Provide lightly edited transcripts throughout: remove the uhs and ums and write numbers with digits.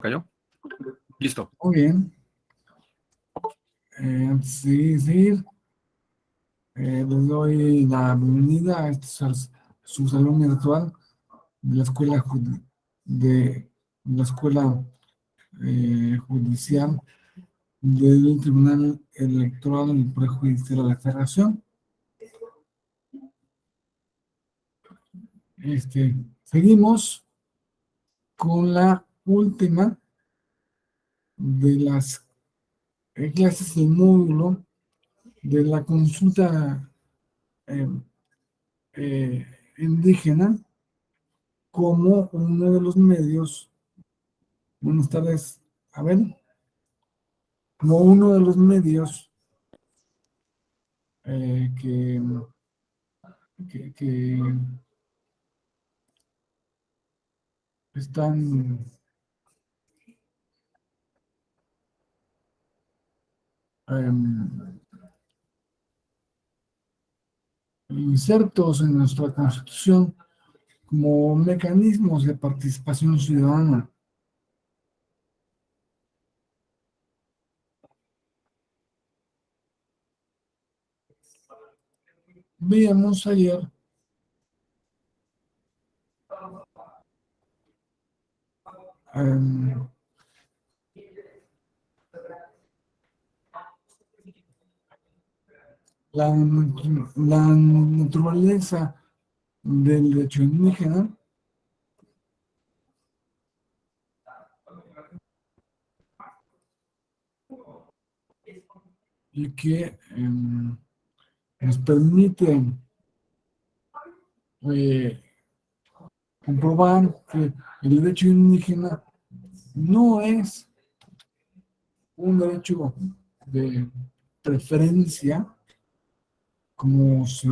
¿Cayó? Listo. Muy bien. Antes de seguir, les doy la bienvenida a su salón virtual de la de la escuela judicial del Tribunal Electoral del Poder Judicial de la Federación. Seguimos con la última de las clases del módulo de la consulta eh, indígena como uno de los medios, buenas tardes, a ver, como uno de los medios eh, que, que están insertos en nuestra Constitución como mecanismos de participación ciudadana. Veíamos ayer la naturaleza del derecho indígena y que nos permite comprobar que el derecho indígena no es un derecho de preferencia, como si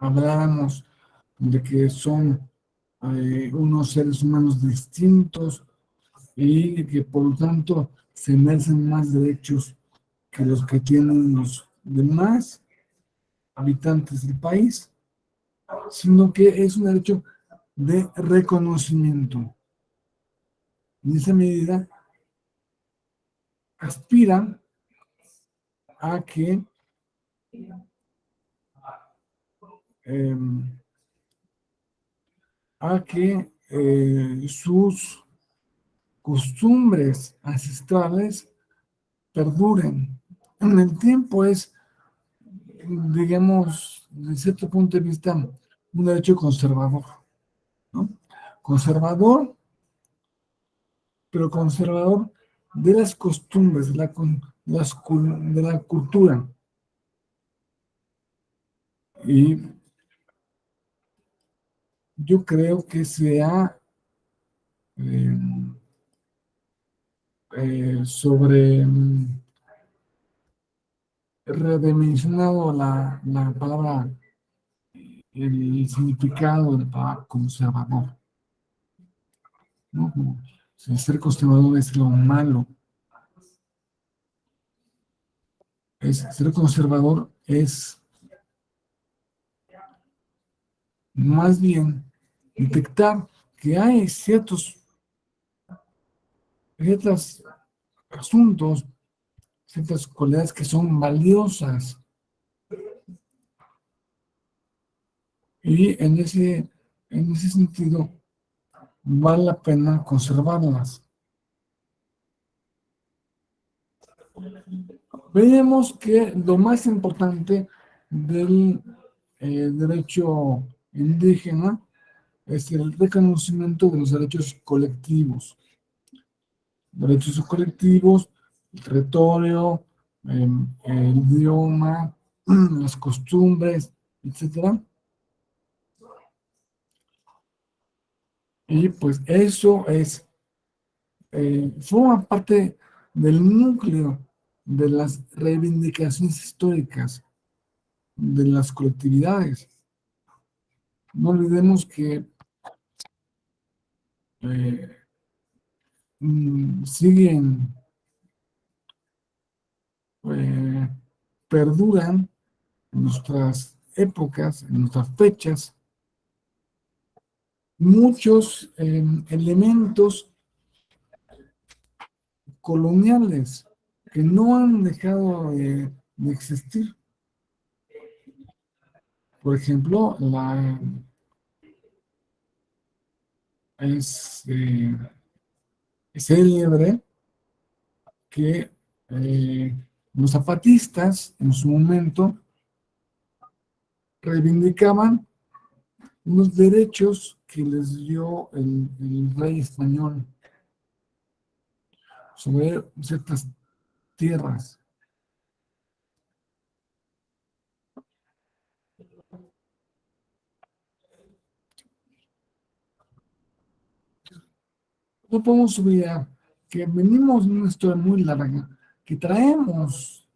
habláramos de que son unos seres humanos distintos y que por lo tanto se merecen más derechos que los que tienen los demás habitantes del país, sino que es un derecho de reconocimiento. En esa medida aspiran a que eh, sus costumbres ancestrales perduren. En el tiempo es, digamos, desde cierto punto de vista, un derecho conservador, ¿no? Conservador, pero conservador de las costumbres, de la cultura. Y yo creo que se ha eh, redimensionado la palabra, el significado de la palabra conservador, ¿no? Como si ser conservador es lo malo. Ser conservador es más bien detectar que hay ciertos asuntos, ciertas cualidades que son valiosas y en ese sentido vale la pena conservarlas. Vemos que lo más importante del derecho indígena es el reconocimiento de los derechos colectivos. Derechos colectivos, el territorio, el idioma, las costumbres, etcétera. Y pues eso forma parte del núcleo de las reivindicaciones históricas de las colectividades. No olvidemos que eh, siguen, eh, perduran en nuestras épocas, en nuestras fechas, muchos elementos coloniales que no han dejado de existir. Por ejemplo, es célebre que los zapatistas en su momento reivindicaban unos derechos que les dio el rey español sobre ciertas tierras. No podemos olvidar que venimos de una historia muy larga, que traemos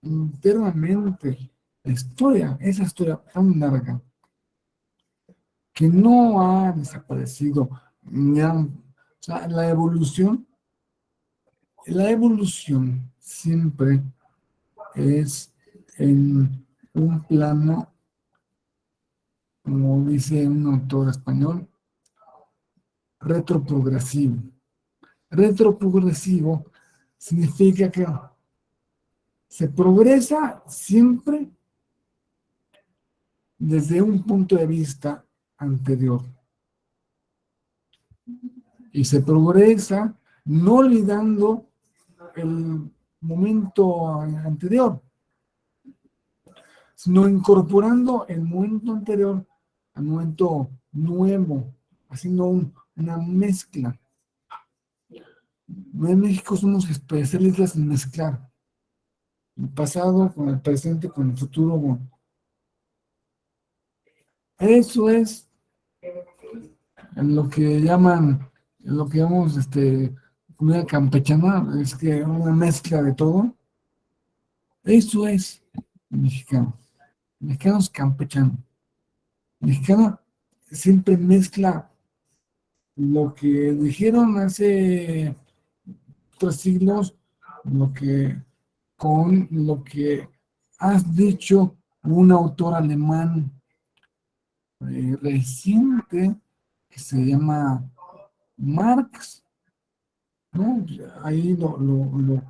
internamente la historia, esa historia tan larga, que no ha desaparecido. O sea, la evolución siempre es en un plano, como dice un autor español, retroprogresivo. Retroprogresivo significa que se progresa siempre desde un punto de vista anterior y se progresa no olvidando el momento anterior, sino incorporando el momento anterior al momento nuevo, haciendo una mezcla. En México somos especialistas en mezclar el pasado con el presente, con el futuro. Eso es en lo que llaman, en lo que llamamos comida campechana, es que una mezcla de todo. Eso es mexicano. Mexicano es campechano. Mexicano siempre mezcla lo que dijeron hace 3 siglos, lo que con lo que has dicho un autor alemán reciente que se llama Marx, ¿no? Ahí lo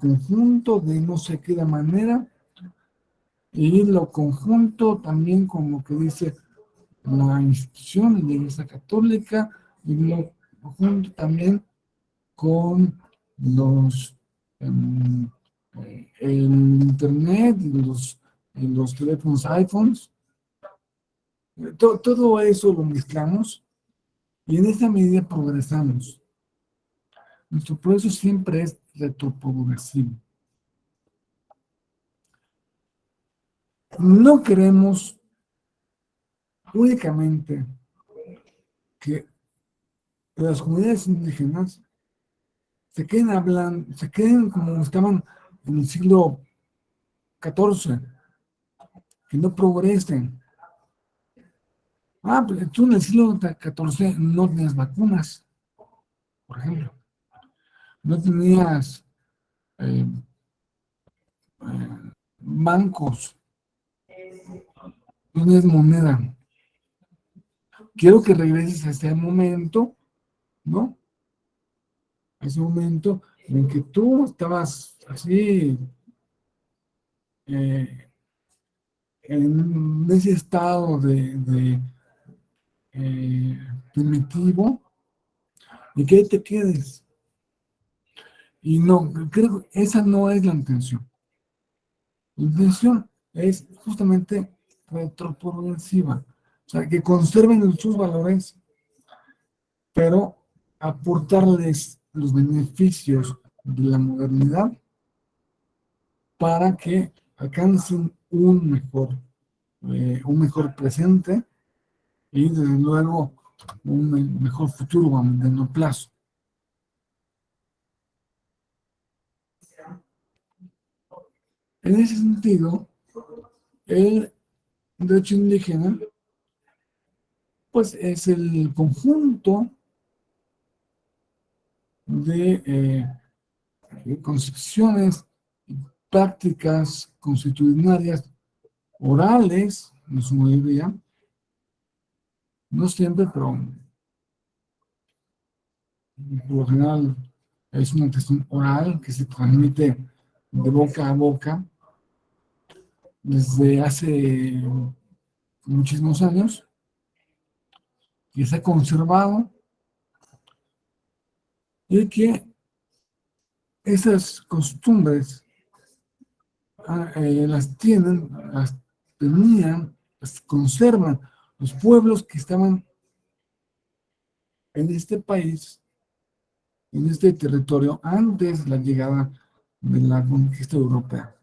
conjunto de no sé qué manera y lo conjunto también con lo que dice la institución de la Iglesia Católica y lo conjunto también con los el internet y los teléfonos iPhones. Todo eso lo mezclamos y en esa medida progresamos. Nuestro proceso siempre es retroprogresivo. No queremos únicamente que las comunidades indígenas se queden como estaban en el siglo XIV, que no progresen. Pues tú en el siglo XIV no tenías vacunas, por ejemplo. No tenías eh, bancos, no tenías moneda. Quiero que regreses a ese momento, ¿no? A ese momento en que tú estabas así eh, en ese estado eh, primitivo y que ahí te quedes. Y no, creo que esa no es la intención. La intención es justamente retroprogresiva, o sea, que conserven sus valores, pero aportarles los beneficios de la modernidad para que alcancen un mejor presente y desde luego un mejor futuro a mediano plazo. En ese sentido, el derecho indígena pues es el conjunto de concepciones y prácticas constitucionarias orales, en su mayoría, no siempre, pero Por lo general es una tradición oral que se transmite de boca a boca desde hace muchísimos años, que se ha conservado y que esas costumbres las tenían, las conservan los pueblos que estaban en este país, en este territorio, antes de la llegada de la conquista europea.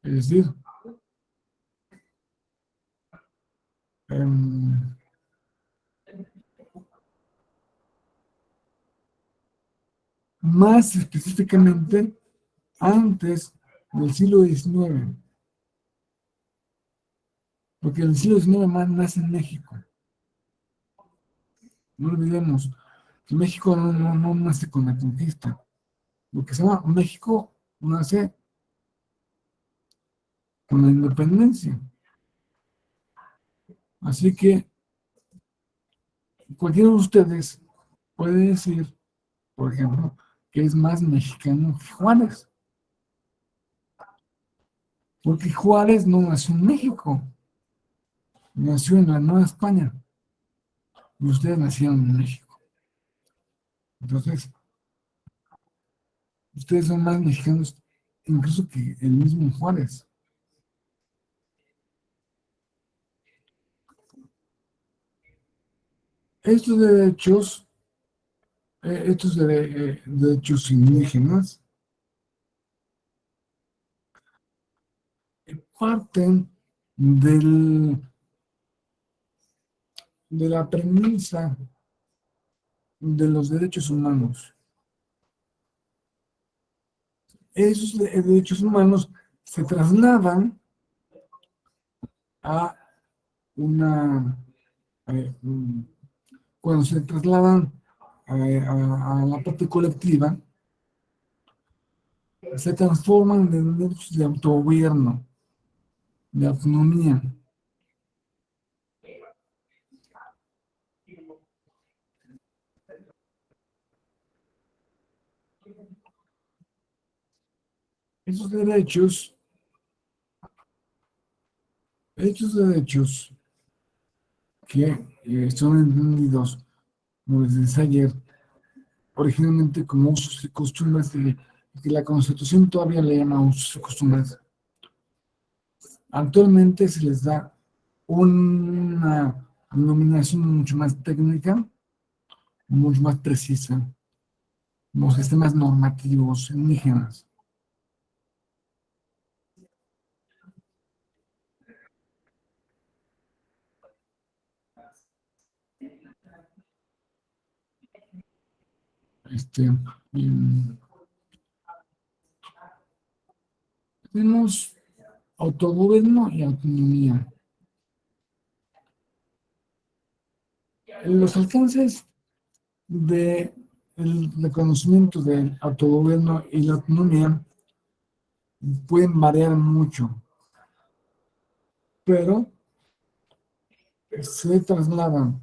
Es decir, em, más específicamente antes del siglo XIX, porque el siglo XIX más nace en México. No olvidemos que México no nace con la conquista. Lo que se llama México nace con la independencia. Así que cualquiera de ustedes puede decir, por ejemplo, que es más mexicano que Juárez, porque Juárez no nació en México, nació en la Nueva España, y ustedes nacieron en México. Entonces, ustedes son más mexicanos incluso que el mismo Juárez. Estos derechos, derechos indígenas, parten del, de la premisa de los derechos humanos. Esos derechos humanos se trasladan a una, cuando se trasladan a la parte colectiva, se transforman en derechos de autogobierno, de autonomía. Esos derechos que son entendidos, como les decía ayer, originalmente como usos y costumbres, que la Constitución todavía le llama usos y costumbres. Actualmente se les da una denominación mucho más técnica, mucho más precisa, los sistemas normativos indígenas. Este, mm, tenemos autogobierno y autonomía. Los alcances del reconocimiento del autogobierno y la autonomía pueden variar mucho, pero se trasladan,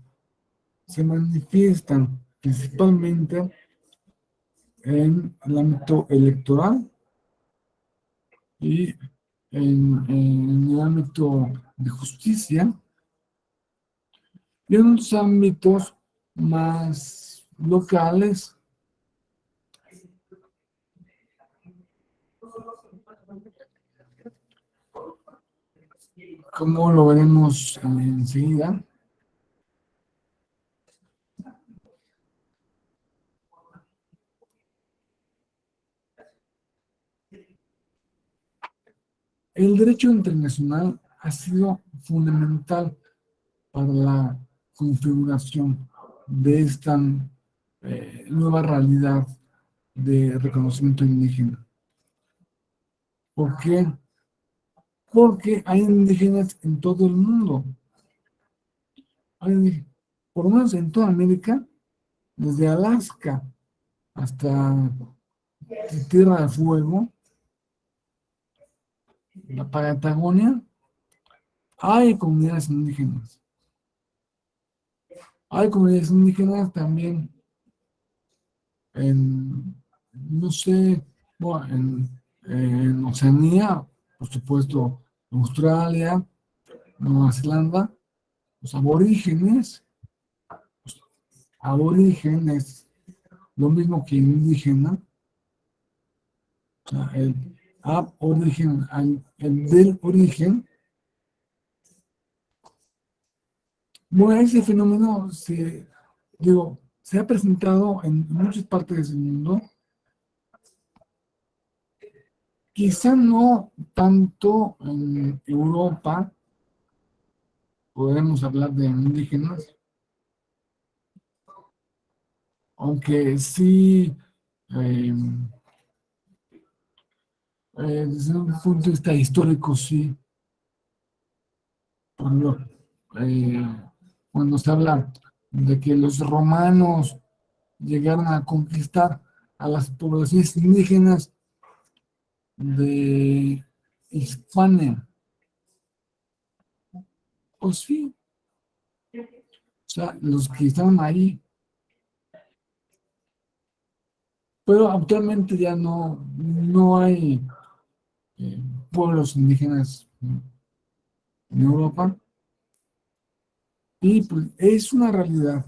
se manifiestan principalmente en el ámbito electoral y en el ámbito de justicia y en otros ámbitos más locales, como lo veremos enseguida. El derecho internacional ha sido fundamental para la configuración de esta nueva realidad de reconocimiento indígena. ¿Por qué? Porque hay indígenas en todo el mundo. Hay, por lo menos en toda América, desde Alaska hasta Tierra del Fuego, la Patagonia, hay comunidades indígenas. Hay comunidades indígenas también en, no sé, bueno, en Oceanía, por supuesto, Australia, Nueva Zelanda, los aborígenes, aborígenes, lo mismo que indígena, o sea, el aborigen, el del origen. Bueno, ese fenómeno se ha presentado en muchas partes del mundo, quizá no tanto en Europa, podemos hablar de indígenas, aunque sí, eh, desde un punto de vista histórico, sí, por ejemplo, eh, cuando se habla de que los romanos llegaron a conquistar a las poblaciones indígenas de Hispania, pues sí, o sea, los que estaban ahí, pero actualmente ya no hay eh, pueblos indígenas en Europa, y pues es una realidad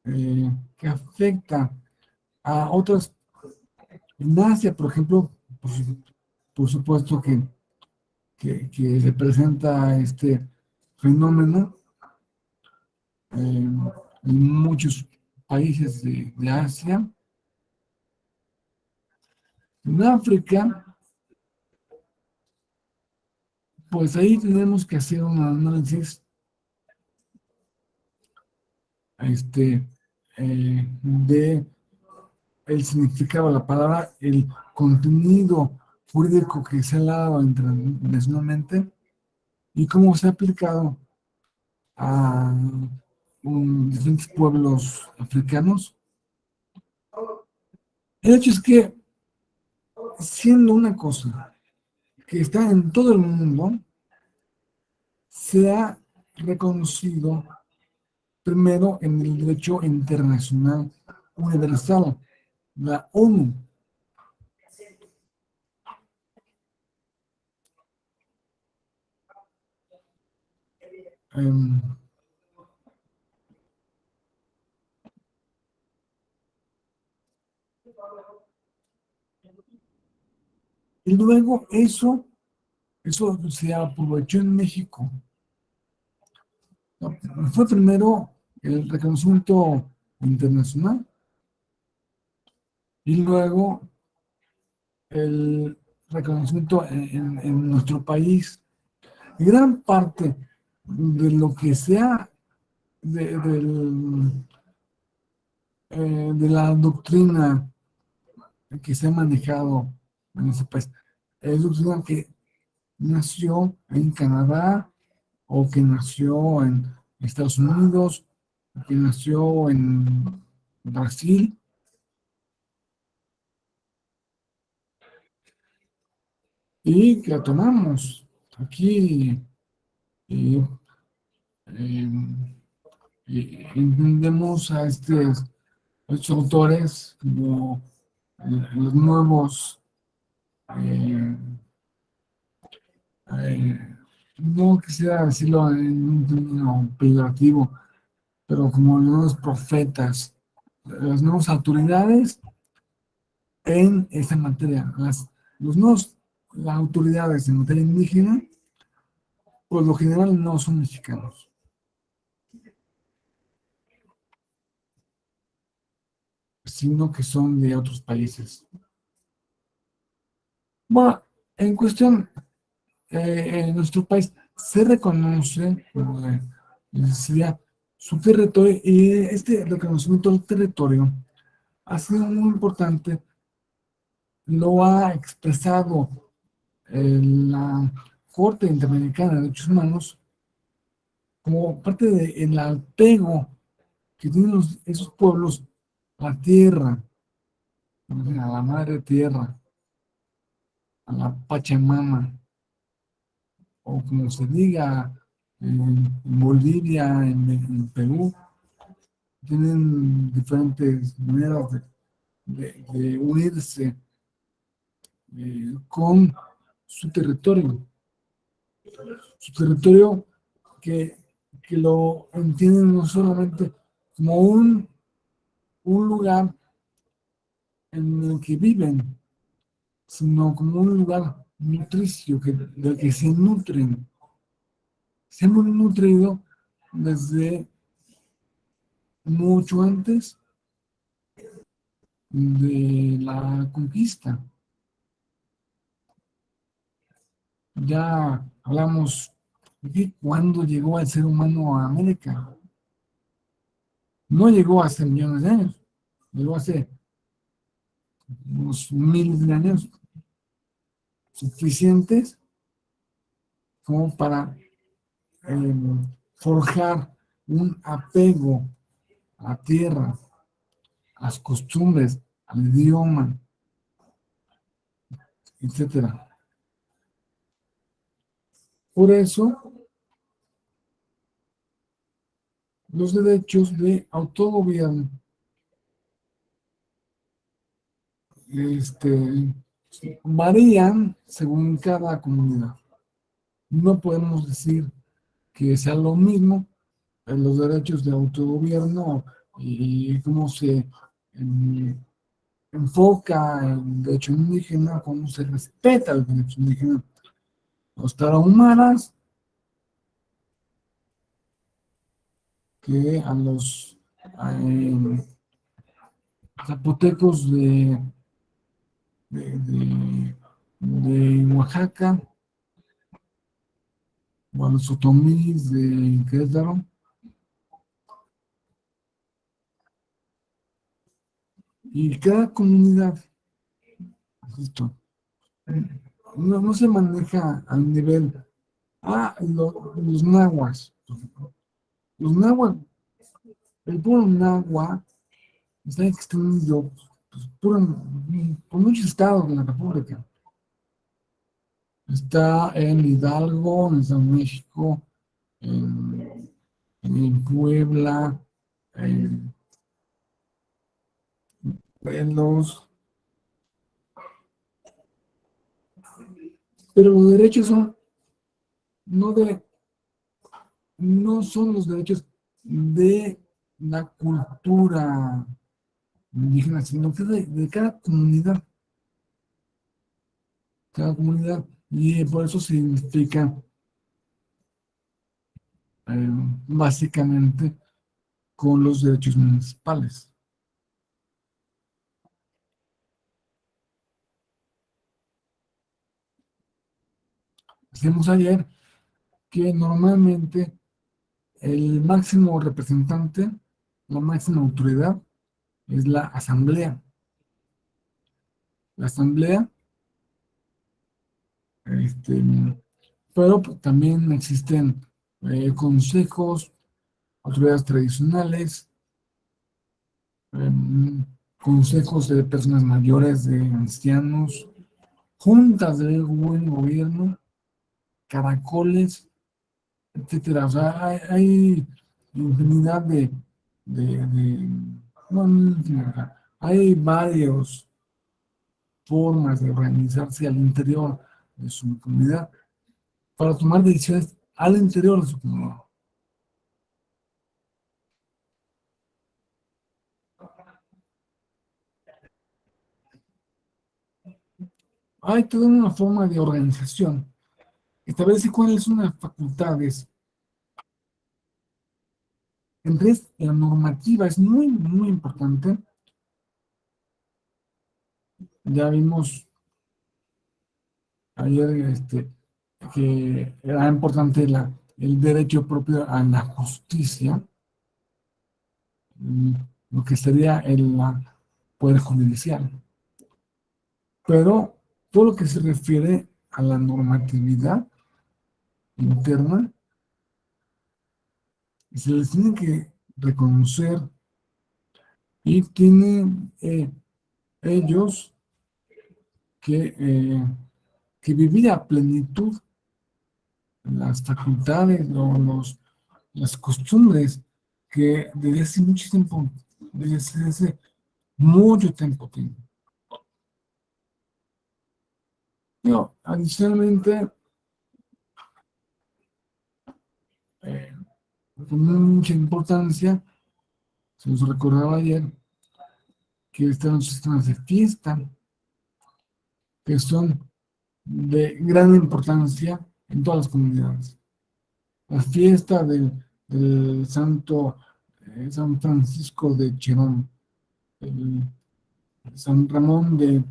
que afecta a otras. En Asia, por ejemplo, por supuesto que se presenta este fenómeno en muchos países de Asia. En África, pues ahí tenemos que hacer un análisis de el significado de la palabra, el contenido jurídico que se ha dado internacionalmente y cómo se ha aplicado a diferentes pueblos africanos. El hecho es que, siendo una cosa que está en todo el mundo, se ha reconocido primero en el derecho internacional universal, la ONU. Em, y luego eso se aprovechó en México. No, fue primero el reconocimiento internacional y luego el reconocimiento en nuestro país. Y gran parte de lo que sea de la doctrina que se ha manejado en ese país, es doctrina que nació en Canadá o que nació en Estados Unidos, o que nació en Brasil, y que la tomamos aquí y, eh, y entendemos a estos autores como los nuevos, eh, no quisiera decirlo en un término peyorativo, pero como los nuevos profetas, las nuevas autoridades en esta materia. Las autoridades en materia indígena, por lo general, no son mexicanos, sino que son de otros países. Bueno, en cuestión, en nuestro país se reconoce, como les decía, su territorio, y este reconocimiento del territorio ha sido muy importante, lo ha expresado la Corte Interamericana de Derechos Humanos como parte del apego que tienen esos pueblos a la tierra, a la madre tierra, a la Pachamama, o como se diga en Bolivia, en Perú, tienen diferentes maneras de unirse con su territorio. Su territorio que, que lo entienden no solamente como un lugar en el que viven, sino como un lugar nutricio del que se nutren. Se han nutrido desde mucho antes de la conquista. Ya hablamos de cuándo llegó el ser humano a América. No llegó hace millones de años, llegó hace unos miles de años suficientes como para forjar un apego a la tierra, a las costumbres, al idioma, etcétera. Por eso, los derechos de autogobierno este, varían según cada comunidad. No podemos decir que sea lo mismo en los derechos de autogobierno y cómo se enfoca el derecho indígena, cómo se respeta el derecho indígena. Los tarahumaras, que a los eh, zapotecos de Oaxaca, o a los otomís de Querétaro, y cada comunidad, justo, no se maneja al nivel, los nahuas. Los nahuas, el pueblo nahua está extendido por muchos estados de la República. Está en Hidalgo, en San México, en Puebla, en los... Pero los derechos son no de no son los derechos de la cultura indígena, sino que de cada comunidad, y por eso se identifica eh, básicamente con los derechos municipales. Decíamos ayer que normalmente el máximo representante, la máxima autoridad, es la asamblea. La asamblea, este, pero pues, también existen consejos, autoridades tradicionales, em, consejos de personas mayores, de ancianos, juntas de buen gobierno, caracoles, etcétera. O sea, hay infinidad no infinidad, hay varias formas de organizarse al interior de su comunidad para tomar decisiones al interior de su comunidad. Hay toda una forma de organización. Establece cuáles son las facultades. Entonces, la normativa es muy, muy importante. Ya vimos ayer que era importante el derecho propio a la justicia, mm, lo que sería el poder judicial. Pero todo lo que se refiere a la normatividad interna, se les tiene que reconocer y tienen ellos que, que vivir a plenitud las facultades o las costumbres que desde hace mucho tiempo, desde hace mucho tiempo tiene. Pero, adicionalmente, eh, con mucha importancia, se nos recordaba ayer que están los sistemas de fiesta, que son de gran importancia en todas las comunidades. La fiesta del santo San Francisco de Cherón, el San Ramón de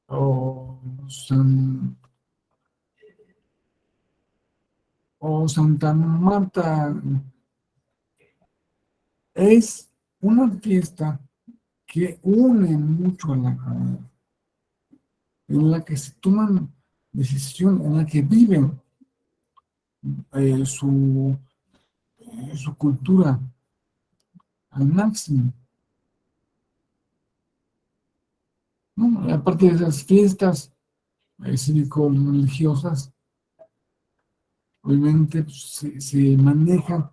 o San o Santa Marta, es una fiesta que une mucho a la comunidad, en la que se toman decisiones, en la que viven eh, su, su cultura al máximo, ¿no? Y aparte de esas fiestas cívico-religiosas, obviamente pues, se manejan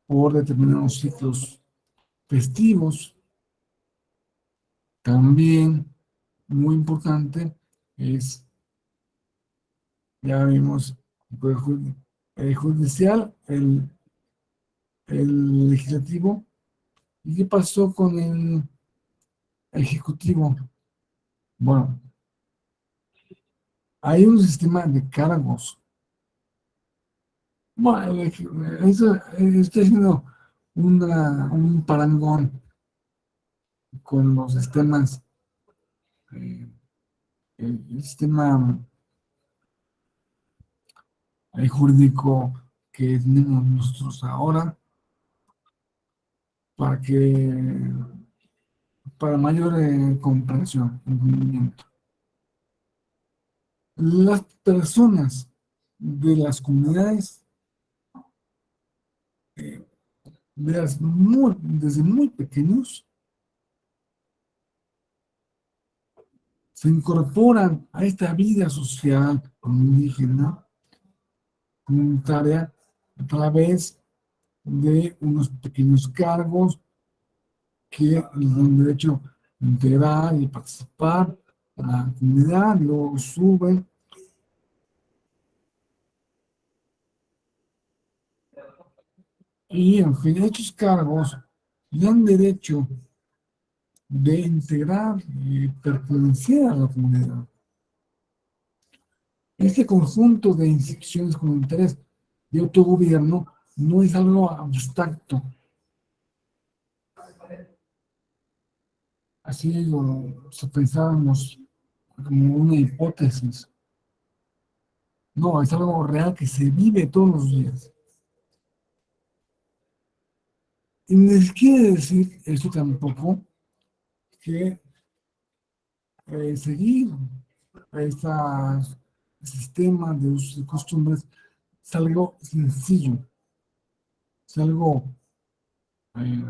por determinados ciclos festivos. También muy importante es, ya vimos, el Poder Judicial, el Legislativo. ¿Y qué pasó con el Ejecutivo? Bueno, hay un sistema de cargos. Bueno, eso, estoy haciendo un parangón con los sistemas, eh, el sistema jurídico que tenemos nosotros ahora, para que, para mayor comprensión, entendimiento. Las personas de las comunidades, eh, desde muy pequeños, se incorporan a esta vida social indígena, comunitaria, a través de unos pequeños cargos que les dan derecho a integrar y participar en la comunidad, luego suben. Y en fin, estos cargos dan derecho de integrar y pertenecer a la comunidad. Este conjunto de instituciones comunitarias de autogobierno no es algo abstracto, así lo pensábamos como una hipótesis. No, es algo real que se vive todos los días. Y no quiere decir esto tampoco que seguir este sistema de usos y costumbres es algo sencillo, es eh,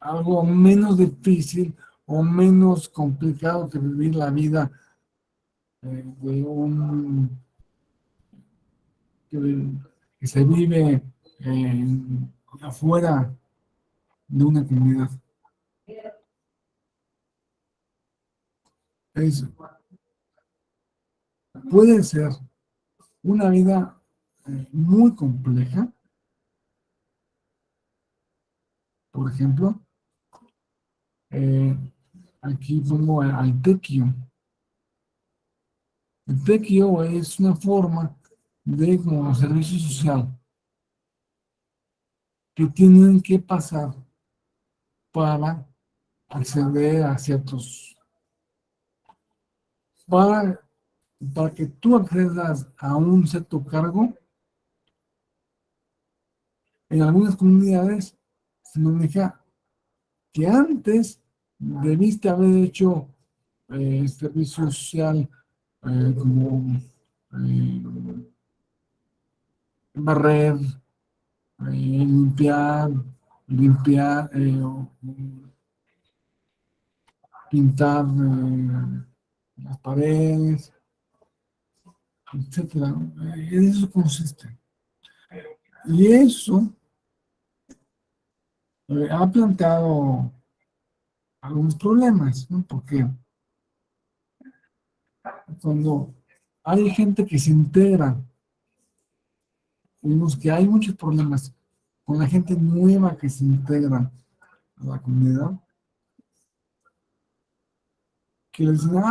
algo menos difícil o menos complicado que vivir la vida de que, que se vive afuera de una comunidad. Es, puede ser una vida muy compleja, por ejemplo, eh, aquí pongo al tequio. El tequio es una forma de como servicio social que tienen que pasar para acceder a ciertos, para, para que tú accedas a un cierto cargo. En algunas comunidades se maneja que antes debiste haber hecho servicio social como eh, barrer, limpiar, pintar las paredes, etcétera, ¿no? En eso consiste. Y eso ha planteado algunos problemas, ¿no? Porque cuando hay gente que se integra, vemos que hay muchos problemas con la gente nueva que se integra a la comunidad, que les dicen,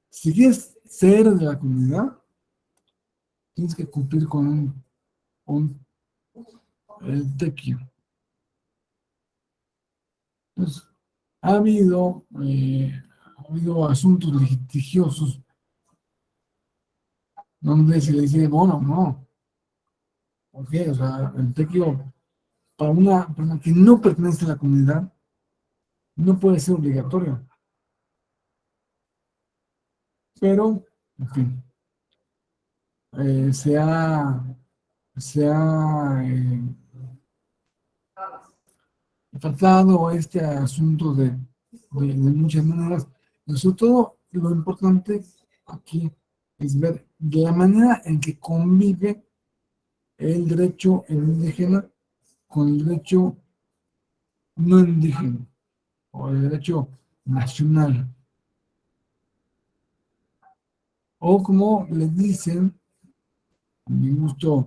si quieres ser de la comunidad, tienes que cumplir con un el tequio. Entonces, ha habido asuntos litigiosos donde se le dice, bueno, no, ¿por qué? O sea, el tequio para una persona que no pertenece a la comunidad no puede ser obligatorio. Pero, en fin, eh, se ha, se ha tratado este asunto de muchas maneras. Y sobre todo, lo importante aquí es ver de la manera en que convive el derecho indígena con el derecho no indígena o el derecho nacional. O como le dicen, a mi gusto,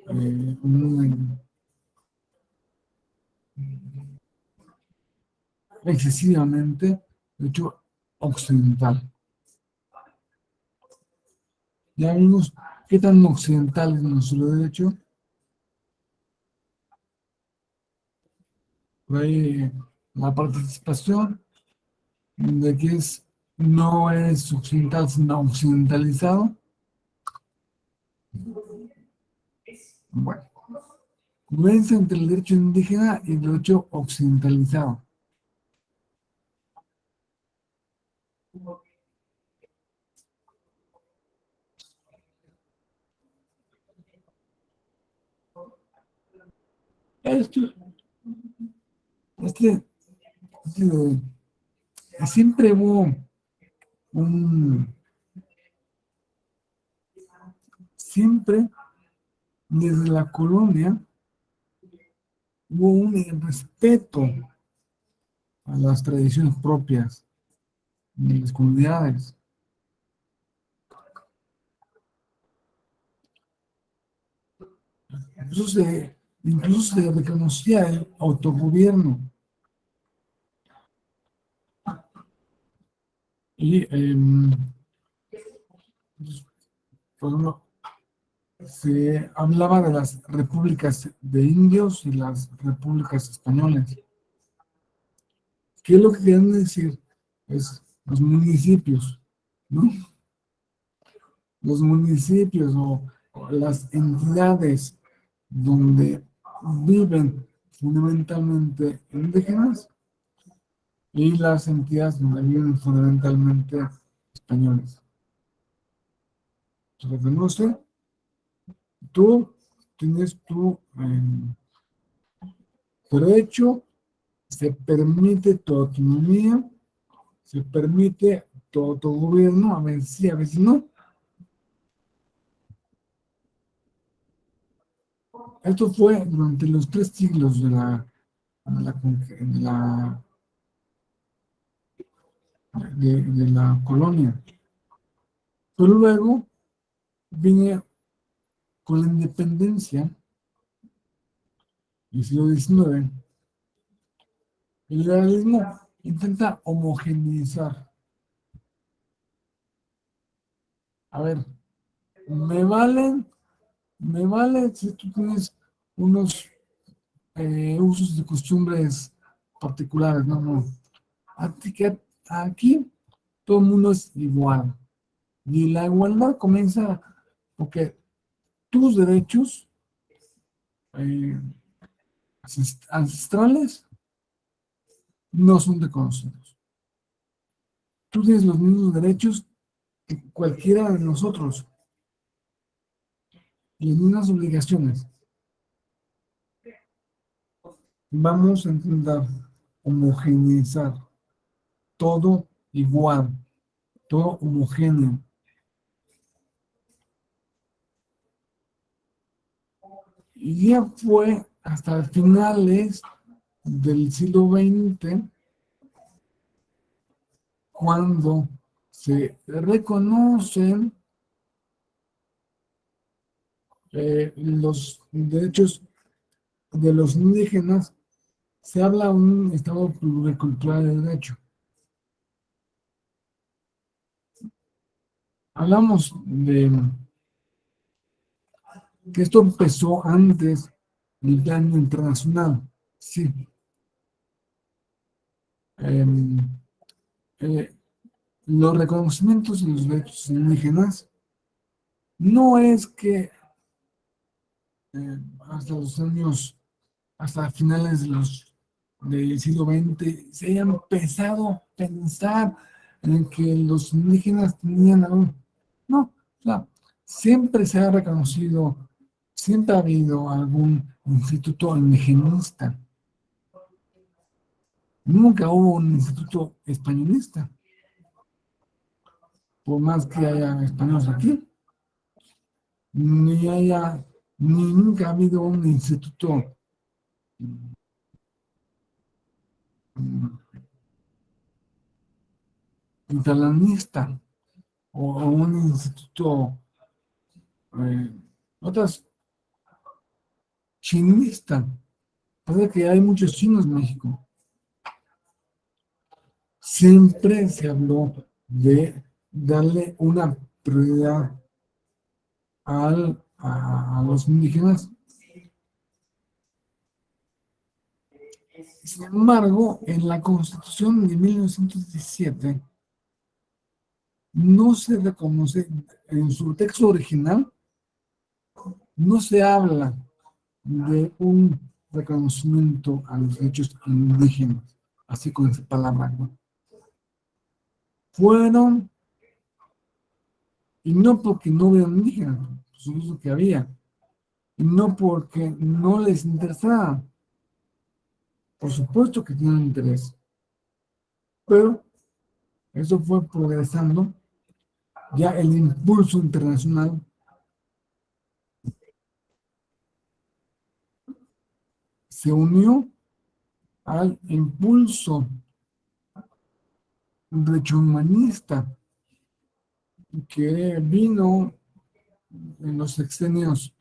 un, excesivamente, derecho occidental. Ya vimos qué tan occidental es nuestro derecho. Por ahí la participación de que no es occidental, sino occidentalizado. Bueno, convivencia entre el derecho indígena y el derecho occidentalizado. Esto, este, este, siempre hubo un, siempre desde la colonia hubo un respeto a las tradiciones propias de las comunidades. Incluso se reconocía el autogobierno. Y, por ejemplo, se hablaba de las repúblicas de indios y las repúblicas españolas. ¿Qué es lo que quieren decir? Es los municipios, ¿no? Los municipios o las entidades donde viven fundamentalmente indígenas y las entidades donde viven fundamentalmente españoles. Se reconoce, tú tienes tu derecho, se permite tu autonomía, se permite tu autogobierno, a veces sí, a veces no. Esto fue durante los 3 siglos de la colonia. Pero luego viene con la independencia, el siglo XIX, el liberalismo intenta homogeneizar. A ver, me valen, me vale si tú tienes unos usos y costumbres particulares, no, no. Aquí todo el mundo es igual. Y la igualdad comienza porque tus derechos eh, ancestrales no son reconocidos. Tú tienes los mismos derechos que cualquiera de nosotros y las mismas obligaciones. Vamos a intentar homogeneizar todo igual, todo homogéneo. Y ya fue hasta finales del siglo XX cuando se reconocen los derechos de los indígenas, se habla un Estado pluricultural de derecho. Hablamos de que esto empezó antes del plano internacional, sí. Em, eh, los reconocimientos de los derechos indígenas no es que hasta los años, hasta finales del siglo XX, se haya empezado a pensar en que los indígenas tenían algún... No, o sea, siempre se ha reconocido, siempre ha habido algún instituto indigenista. Nunca hubo un instituto españolista, por más que haya españoles aquí, ni haya, ni nunca ha habido un instituto catalanista o un instituto, eh, otras chinista. Pasa que hay muchos chinos en México. Siempre se habló de darle una prioridad a los indígenas. Sin embargo, en la Constitución de 1917 no se reconoce, en su texto original, no se habla de un reconocimiento a los derechos indígenas, así con esa palabra, ¿no? Fueron, y no porque no hubieran indígenas, por supuesto que había, y no porque no les interesaba, por supuesto que tienen interés, pero eso fue progresando, ya el impulso internacional se unió al impulso derecho humanista que vino en los sexenios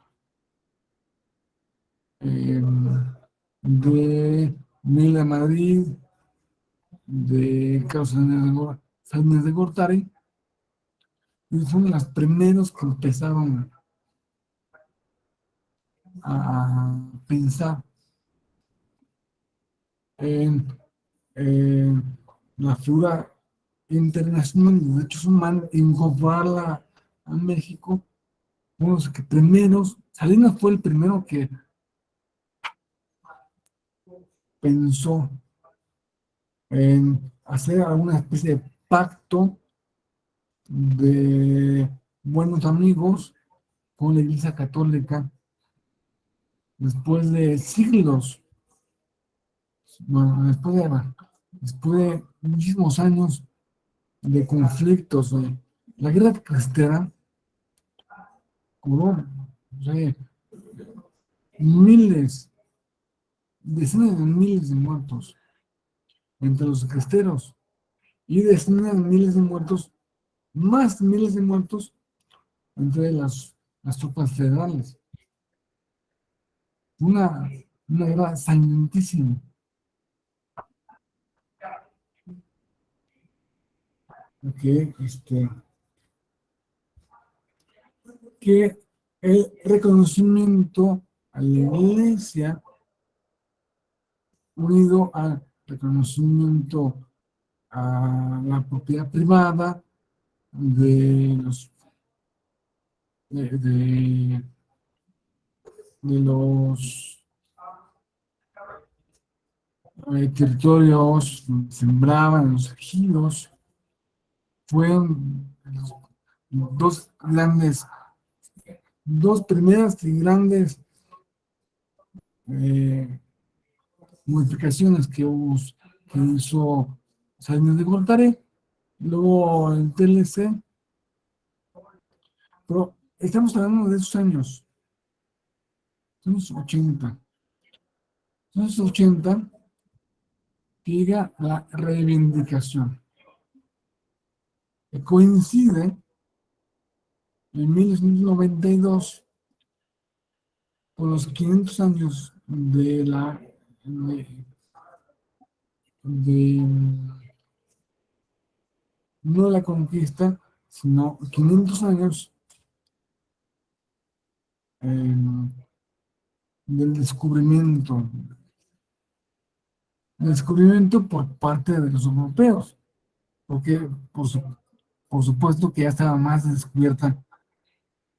eh, de Mila Madrid, de Carlos Salinas de Gortari, y fueron los primeros que empezaron a pensar en la figura internacional de derechos humanos, incorporarla a México. Uno de los que primeros, Salinas fue el primero que pensó en hacer alguna especie de pacto de buenos amigos con la Iglesia Católica después de siglos, bueno, después de muchísimos años de conflictos. La guerra cristera cobró, o sea, miles, decenas de miles de muertos entre los cristeros y decenas de miles de muertos, más miles de muertos entre las tropas federales. Una, una guerra sangrientísima. Que, que el reconocimiento a la iglesia unido al reconocimiento a la propiedad privada de los de los territorios donde sembraban los ejidos, fueron los dos primeras y grandes eh, modificaciones que hizo Salinas de Gortari, luego el TLC, pero estamos hablando de esos años. 1980 llega la reivindicación, que coincide en 1992 con los 500 años de no de la conquista, sino 500 años eh, del descubrimiento por parte de los europeos, porque por supuesto que ya estaba más descubierta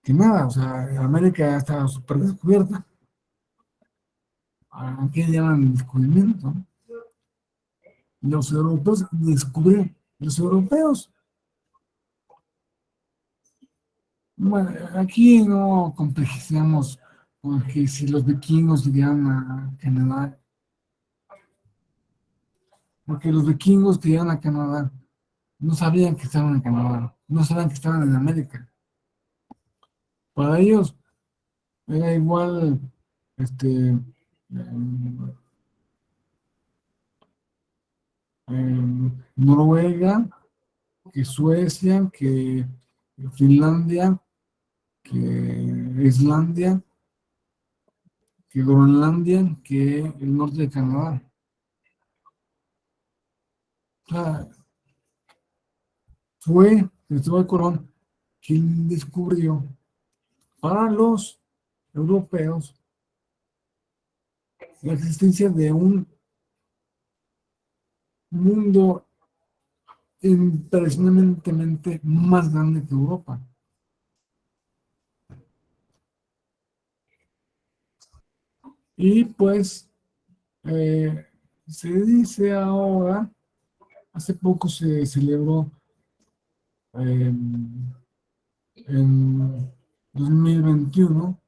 que nada, o sea, América ya estaba súper descubierta. ¿A qué llaman descubrimiento? Los europeos descubrieron, los europeos. Bueno, aquí no complejizamos porque si los vikingos llegaron a Canadá, porque los vikingos que llegaron a Canadá no sabían que estaban en Canadá, no sabían que estaban en América. Para ellos era igual, Noruega, que Suecia, que Finlandia, que Islandia, que Groenlandia, que el norte de Canadá. O sea, fue Cristóbal Colón quien descubrió para los europeos la existencia de un mundo impresionantemente más grande que Europa. Y pues se dice ahora, hace poco se celebró eh, en 2021,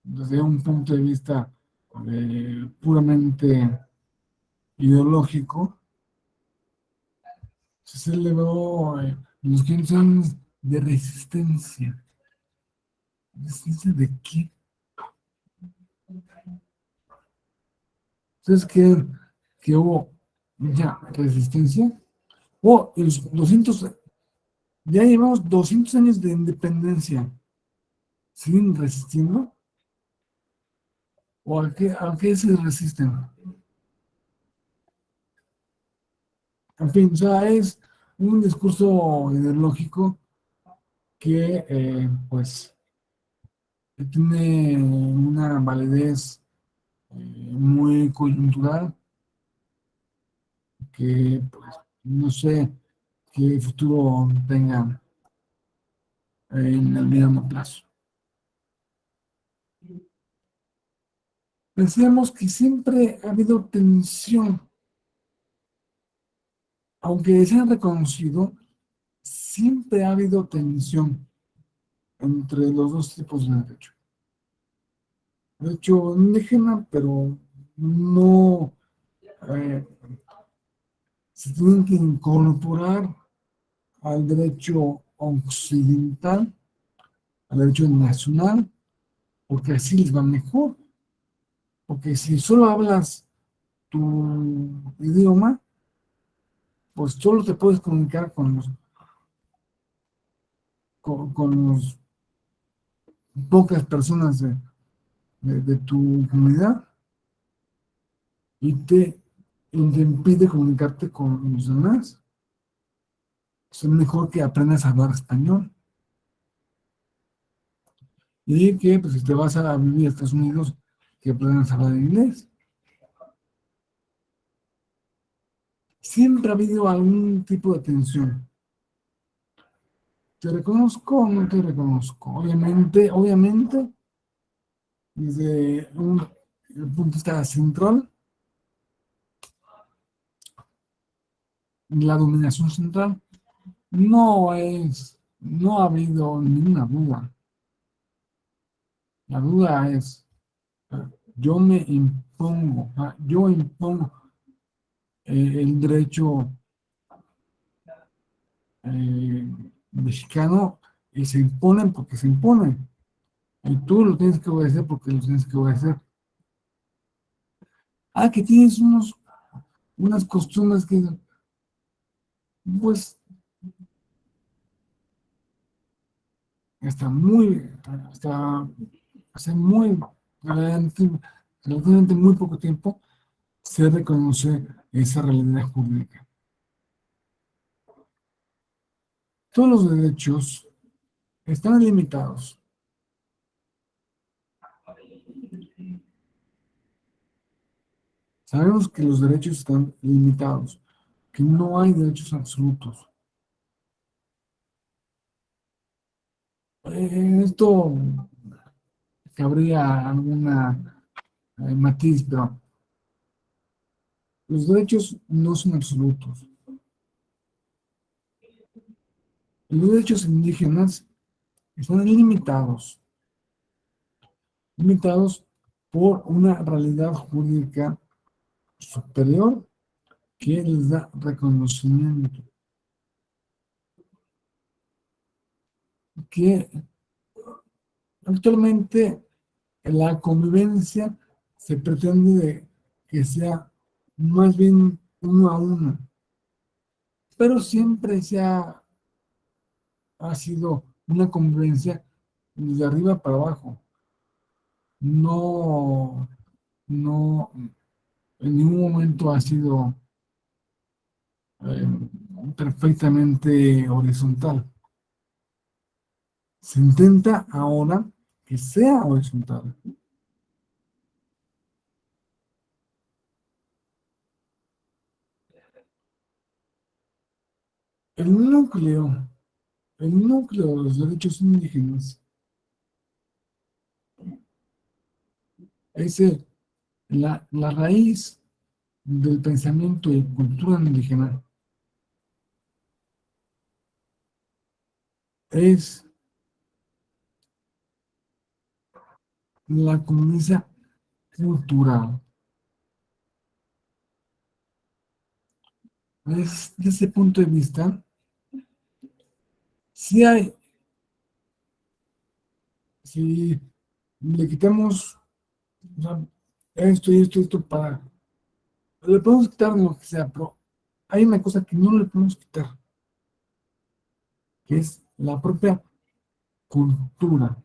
desde un punto de vista puramente ideológico, se celebró los 500 años de resistencia. ¿Resistencia de qué? Entonces, que hubo ya resistencia. Oh, los 200, ya llevamos 200 años de independencia. ¿Siguen resistiendo? ¿O a qué se resisten? En fin, o sea, es un discurso ideológico que, pues, tiene una validez muy coyuntural, que, pues, no sé qué futuro tenga en el mediano plazo. Decíamos que siempre ha habido tensión, aunque se han reconocido, siempre ha habido tensión entre los dos tipos de derecho. Derecho indígena, pero no se tienen que incorporar al derecho occidental, al derecho nacional, porque así les va mejor. Porque si solo hablas tu idioma, pues solo te puedes comunicar con los pocas personas de tu comunidad y te impide comunicarte con los demás. Es mejor que aprendas a hablar español. Y que, pues, si te vas a vivir a Estados Unidos, que aprendas a hablar inglés. Siempre ha habido algún tipo de tensión. ¿Te reconozco o no te reconozco? Obviamente, desde el punto de vista central, la dominación central, no ha habido ninguna duda. La duda es, yo impongo el derecho mexicano y se imponen porque se imponen. Y tú lo tienes que obedecer porque lo tienes que obedecer. Ah, que tienes unas costumbres que, pues, está muy, hasta hace muy, relativamente muy poco tiempo, se reconoce esa realidad jurídica. Todos los derechos están limitados. Sabemos que los derechos están limitados, que no hay derechos absolutos. Esto cabría alguna matiz, pero los derechos no son absolutos. Los derechos indígenas están limitados por una realidad jurídica superior que les da reconocimiento, que actualmente la convivencia se pretende que sea más bien uno a uno, pero siempre ha sido una convivencia de arriba para abajo. No, no, en ningún momento ha sido eh, perfectamente horizontal. Se intenta ahora que sea horizontal. El núcleo, el núcleo de los derechos indígenas es la raíz del pensamiento y cultura indígena, es la convivencia cultural. Desde ese punto de vista, si hay, si le quitamos, o sea, esto y esto y esto para, le podemos quitar lo que sea, pero hay una cosa que no le podemos quitar, que es la propia cultura.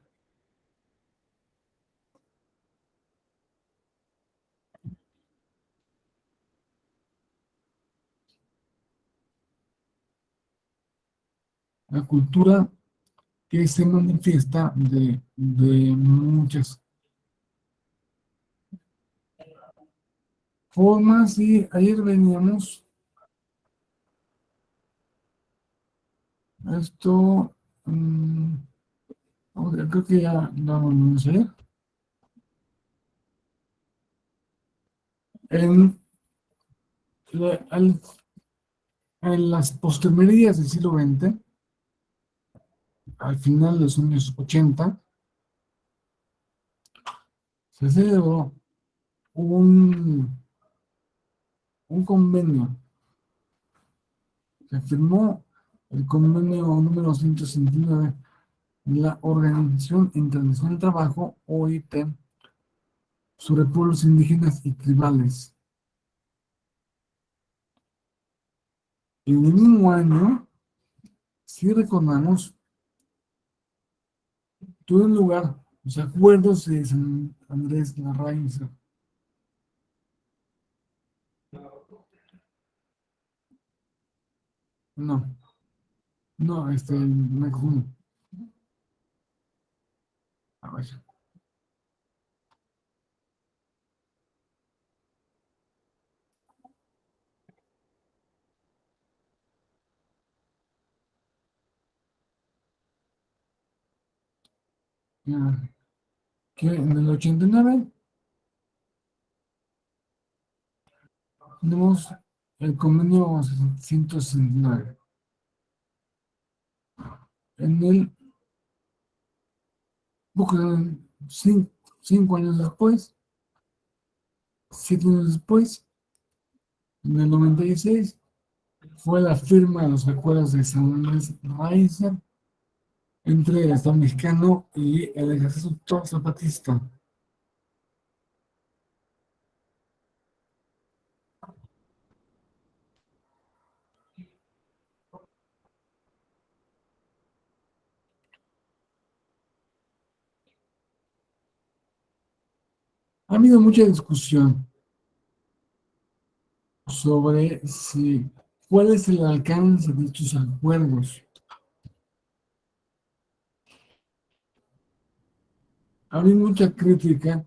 La cultura que se manifiesta de muchas formas y ayer veníamos esto, mm, creo que ya lo vamos a ver, en, en las postrimerías del siglo XX, al final de los años 80, se celebró un, un convenio. Se firmó el convenio número 169 de la Organización Internacional del Trabajo, OIT, sobre pueblos indígenas y tribales. En el mismo año, si recordamos, tuvo un lugar los acuerdos de San Andrés Larraín. No, no, me confundo. A ver, ya, que en el 89 tenemos el convenio 169. En el, poco, cinco años después, 7 años después, en el 96, fue la firma de los acuerdos de San Andrés Larraín, entre el Estado mexicano y el ejército zapatista. Ha habido mucha discusión sobre cuál es el alcance de estos acuerdos. Ha habido mucha crítica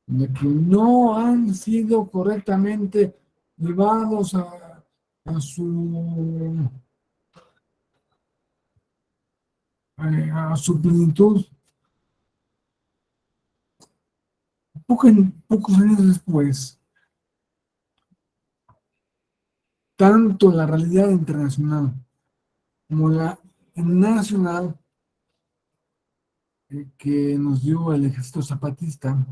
de que no han sido correctamente llevados a su plenitud. Pocos años después, tanto la realidad internacional como la nacional que nos dio el ejército zapatista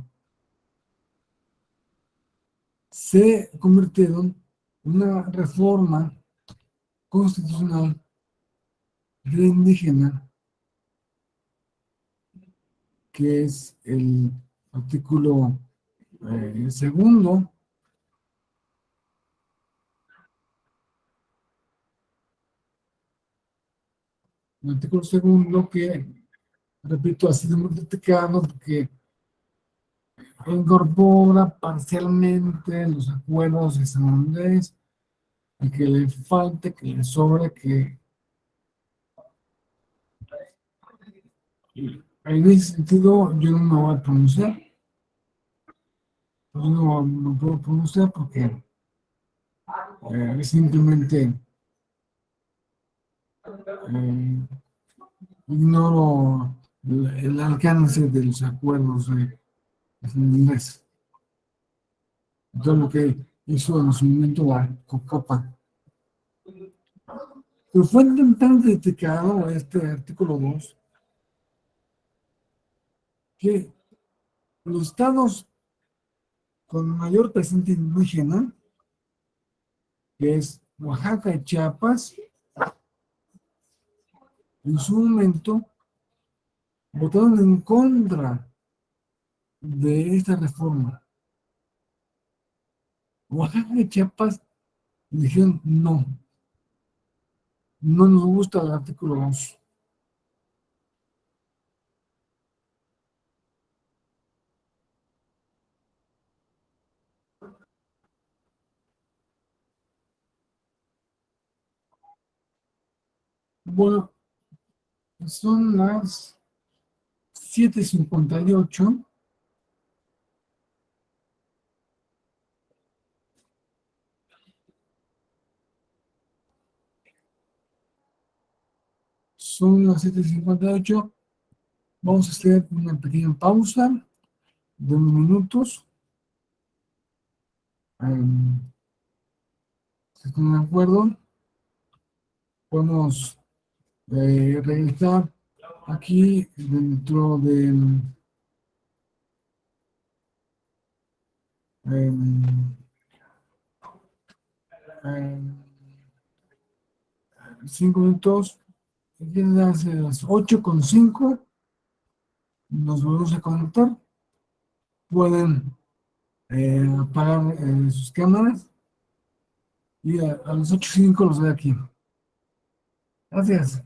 se convirtieron en una reforma constitucional de indígena, que es el artículo segundo, el artículo segundo que, repito, ha sido muy criticado porque incorpora parcialmente los acuerdos de San Andrés, y que le falte, que le sobre, que en ese sentido yo no me voy a pronunciar, yo no puedo pronunciar porque simplemente eh, ignoro el alcance de los acuerdos de San Andrés, todo lo que hizo en su momento la COCOPA. Pero fue tan criticado este artículo 2 que los estados con mayor presencia indígena, que es Oaxaca y Chiapas, en su momento votaron en contra de esta reforma. Oaxaca y Chiapas dijeron no, no nos gusta el artículo 2. Bueno, son las 7:58. Son las 7:58. Vamos a hacer una pequeña pausa de unos minutos. Si están de acuerdo, podemos regresar aquí dentro de em, em, 5 minutos. Quieren darse las 8:05. Nos volvemos a conectar. Pueden apagar sus cámaras y a las 8:05 los veo aquí. Gracias.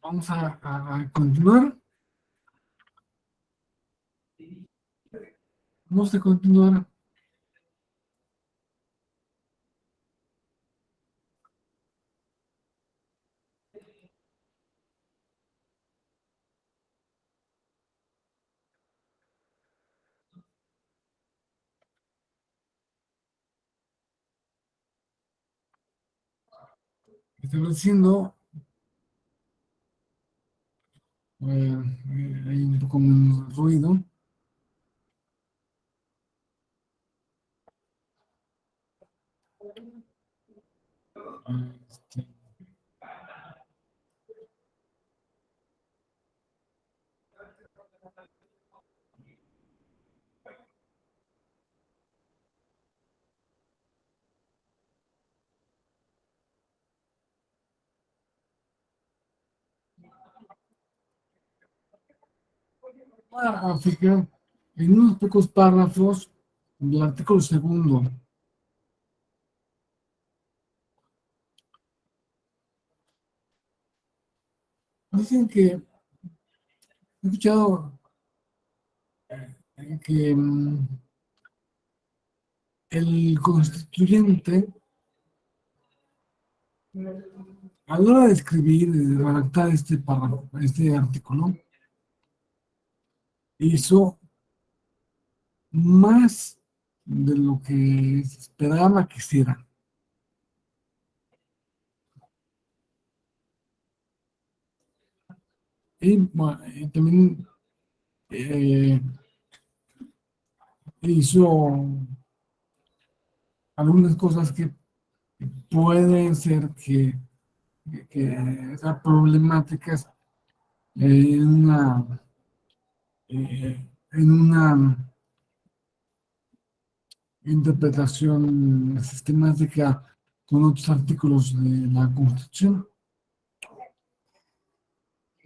Vamos a continuar. Vamos a continuar. Estableciendo hay un poco menos ruido. Este, a fijar en unos pocos párrafos del artículo segundo. Dicen que, he escuchado que el constituyente, a la hora de escribir, de redactar este párrafo, este artículo, hizo más de lo que se esperaba que hiciera. Y, bueno, y también eh, hizo algunas cosas que pueden ser que sean problemáticas en una interpretación sistemática con otros artículos de la Constitución.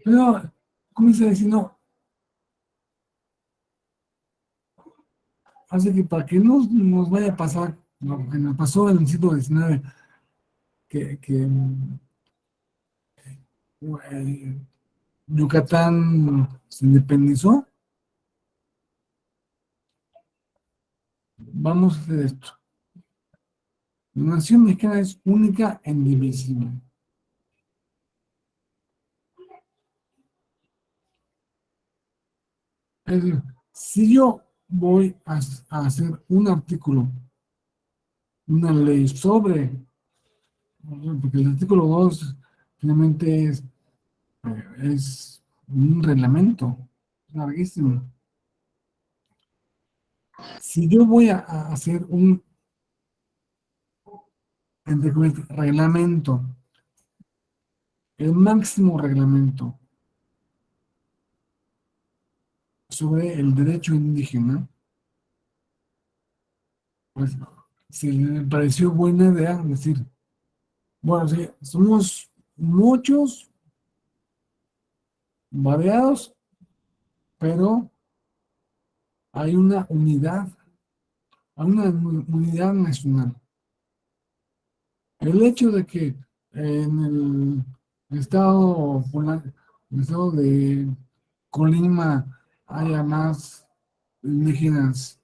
Pero comienza a decir, no, así que para que no nos vaya a pasar lo que nos pasó en el siglo XIX, que Yucatán se independizó, vamos a hacer esto. La nación mexicana es única e indivisible. Es decir, si yo voy a hacer un artículo, una ley sobre, porque el artículo 2 finalmente es un reglamento larguísimo. Si yo voy a hacer un, entre comillas, reglamento, el máximo reglamento sobre el derecho indígena, pues se me pareció buena idea decir, bueno, sí, somos muchos, variados, pero hay una unidad nacional. El hecho de que en el estado, el estado de Colima haya más indígenas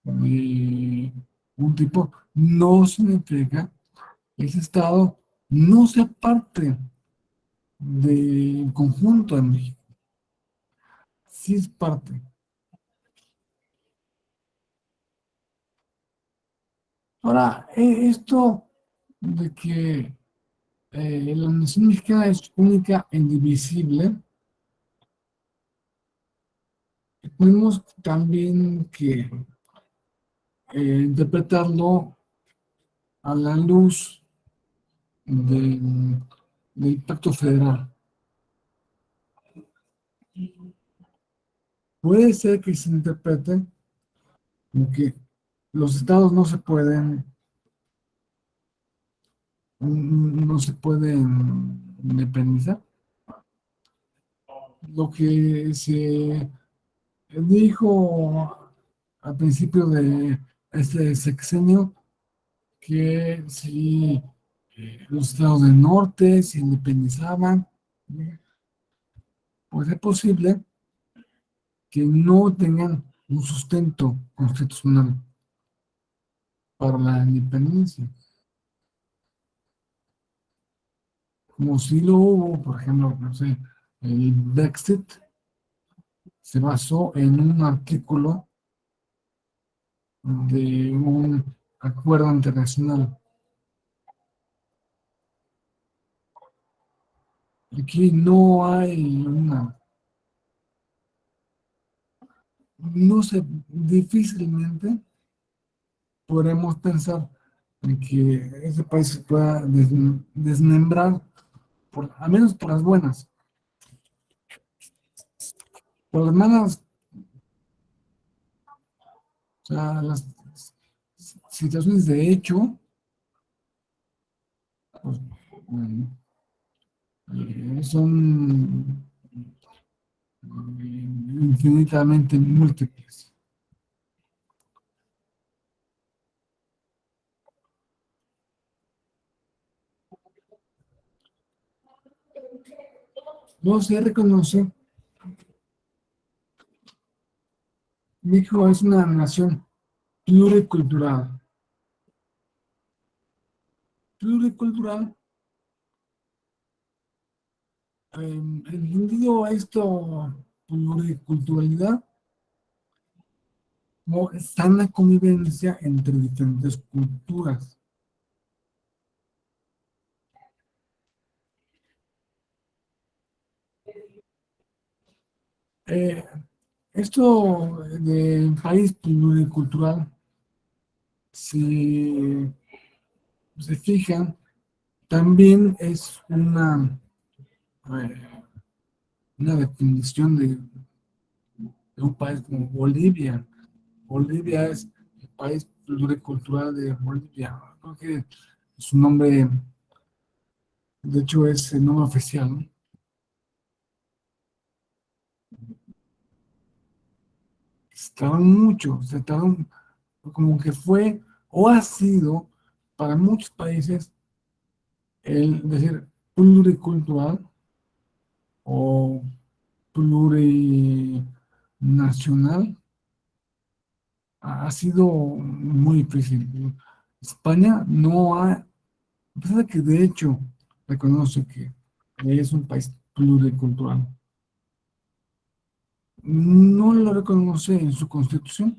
de un tipo, no significa que ese estado no sea parte del conjunto de México. Sí es parte. Ahora, esto de que la nación mexicana es única e indivisible, tenemos también que interpretarlo a la luz del, del pacto federal. Puede ser que se interprete como que los estados no se pueden independizar. Lo que se dijo al principio de este sexenio, que si los estados del norte se independizaban, pues es posible que no tengan un sustento constitucional para la independencia, como si lo hubo, por ejemplo, no sé, el Brexit se basó en un artículo de un acuerdo internacional. Aquí no hay no sé, difícilmente podremos pensar en que ese país se pueda desmembrar, al menos por las buenas. Por las malas, o sea, las situaciones de hecho, pues, bueno, son infinitamente múltiples. No se reconoce, México es una nación pluricultural. Pluricultural, entendido esto, pluriculturalidad, como sana convivencia entre diferentes culturas. Eh, Esto de país pluricultural, si se fijan, también es eh, una definición de un país como Bolivia. Bolivia es el país pluricultural de Bolivia. Creo que su nombre, de hecho, es el nombre oficial, ¿no? Se tardó mucho, se tardó, como que fue o ha sido para muchos países el decir pluricultural o plurinacional ha sido muy difícil. España no ha, a pesar de que de hecho reconoce que es un país pluricultural, no lo reconoce en su constitución.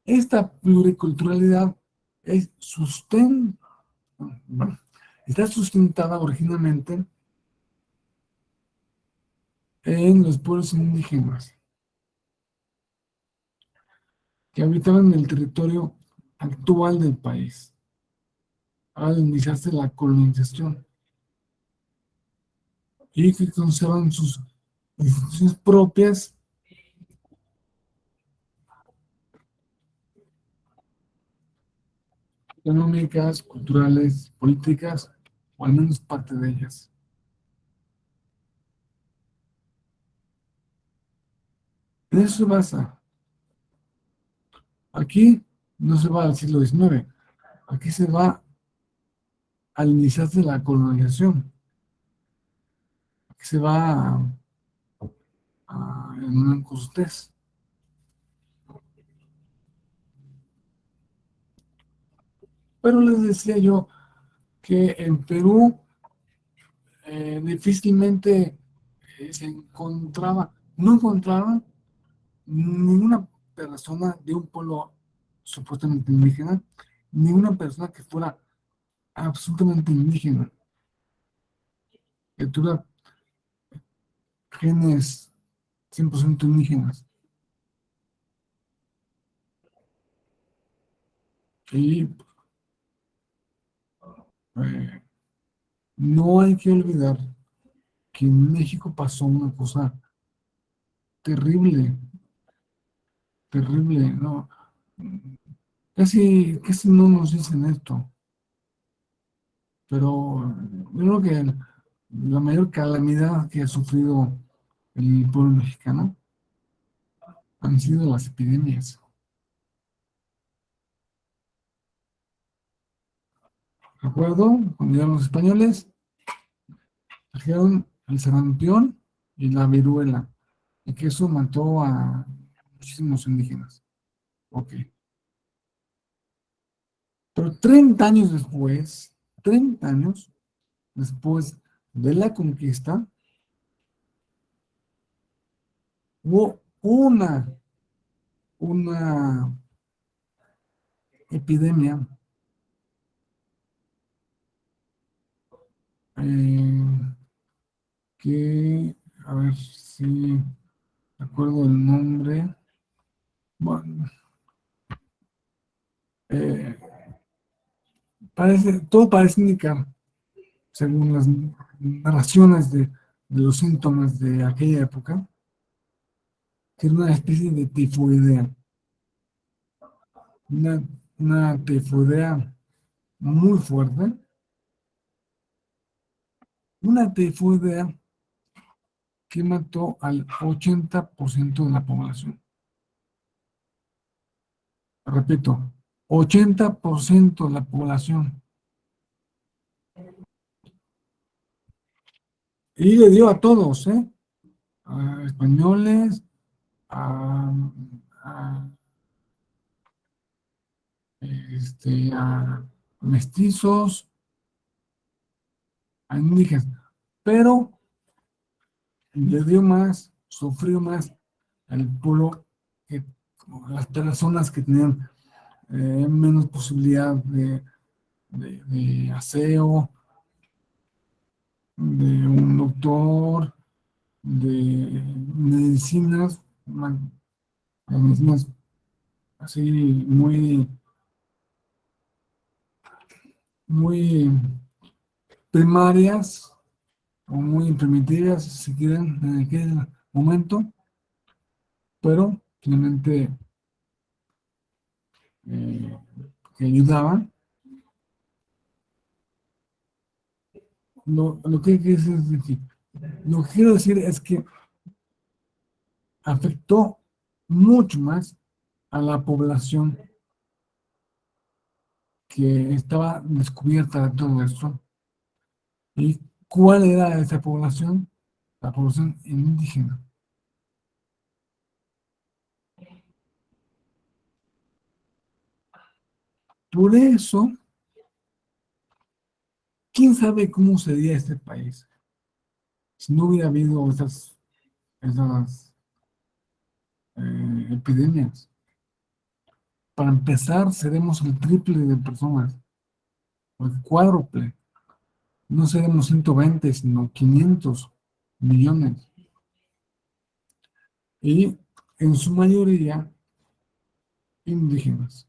Esta pluriculturalidad es bueno, está sustentada originalmente en los pueblos indígenas que habitaban el territorio actual del país al iniciarse la colonización y que conservan sus instituciones propias, económicas, culturales, políticas, o al menos parte de ellas. En eso se basa. Aquí no se va al siglo XIX, aquí se va al iniciarse la colonización, aquí se va a Hernán Cortés. Pero les decía yo que en Perú difícilmente no encontraban ninguna persona de un pueblo supuestamente indígena, ninguna persona que fuera absolutamente indígena, que tuviera genes 100% indígenas. Y eh, no hay que olvidar que en México pasó una cosa terrible, terrible, ¿no? Casi no nos dicen esto, pero yo creo que la mayor calamidad que ha sufrido el pueblo mexicano han sido las epidemias. ¿De acuerdo? Cuando llegaron los españoles, trajeron el sarampión y la viruela, y que eso mató a muchísimos indígenas. Ok. Pero 30 años después, 30 años después de la conquista, hubo una epidemia eh, que, a ver si recuerdo el nombre. Bueno, eh, todo parece indicar, según las narraciones de los síntomas de aquella época, que era una especie de tifoidea, una, una tifoidea muy fuerte, una tifoidea que mató al 80% de la población. Repito, 80% de la población. Y le dio a todos, ¿eh? A españoles, a, a, a mestizos, a indígenas. Pero le dio más, sufrió más al pueblo que las personas que tenían menos posibilidad de aseo, de un doctor, de medicinas, medicinas así muy primarias o muy primitivas, si quieren, en aquel momento, pero finalmente eh, que ayudaban. Lo que lo que quiero decir es que afectó mucho más a la población que estaba descubierta de todo esto. ¿Y cuál era esa población? La población indígena. Por eso, ¿quién sabe cómo sería este país si no hubiera habido esas epidemias? Para empezar, seremos el triple de personas, o el cuádruple. No seremos 120, sino 500 millones. Y en su mayoría indígenas.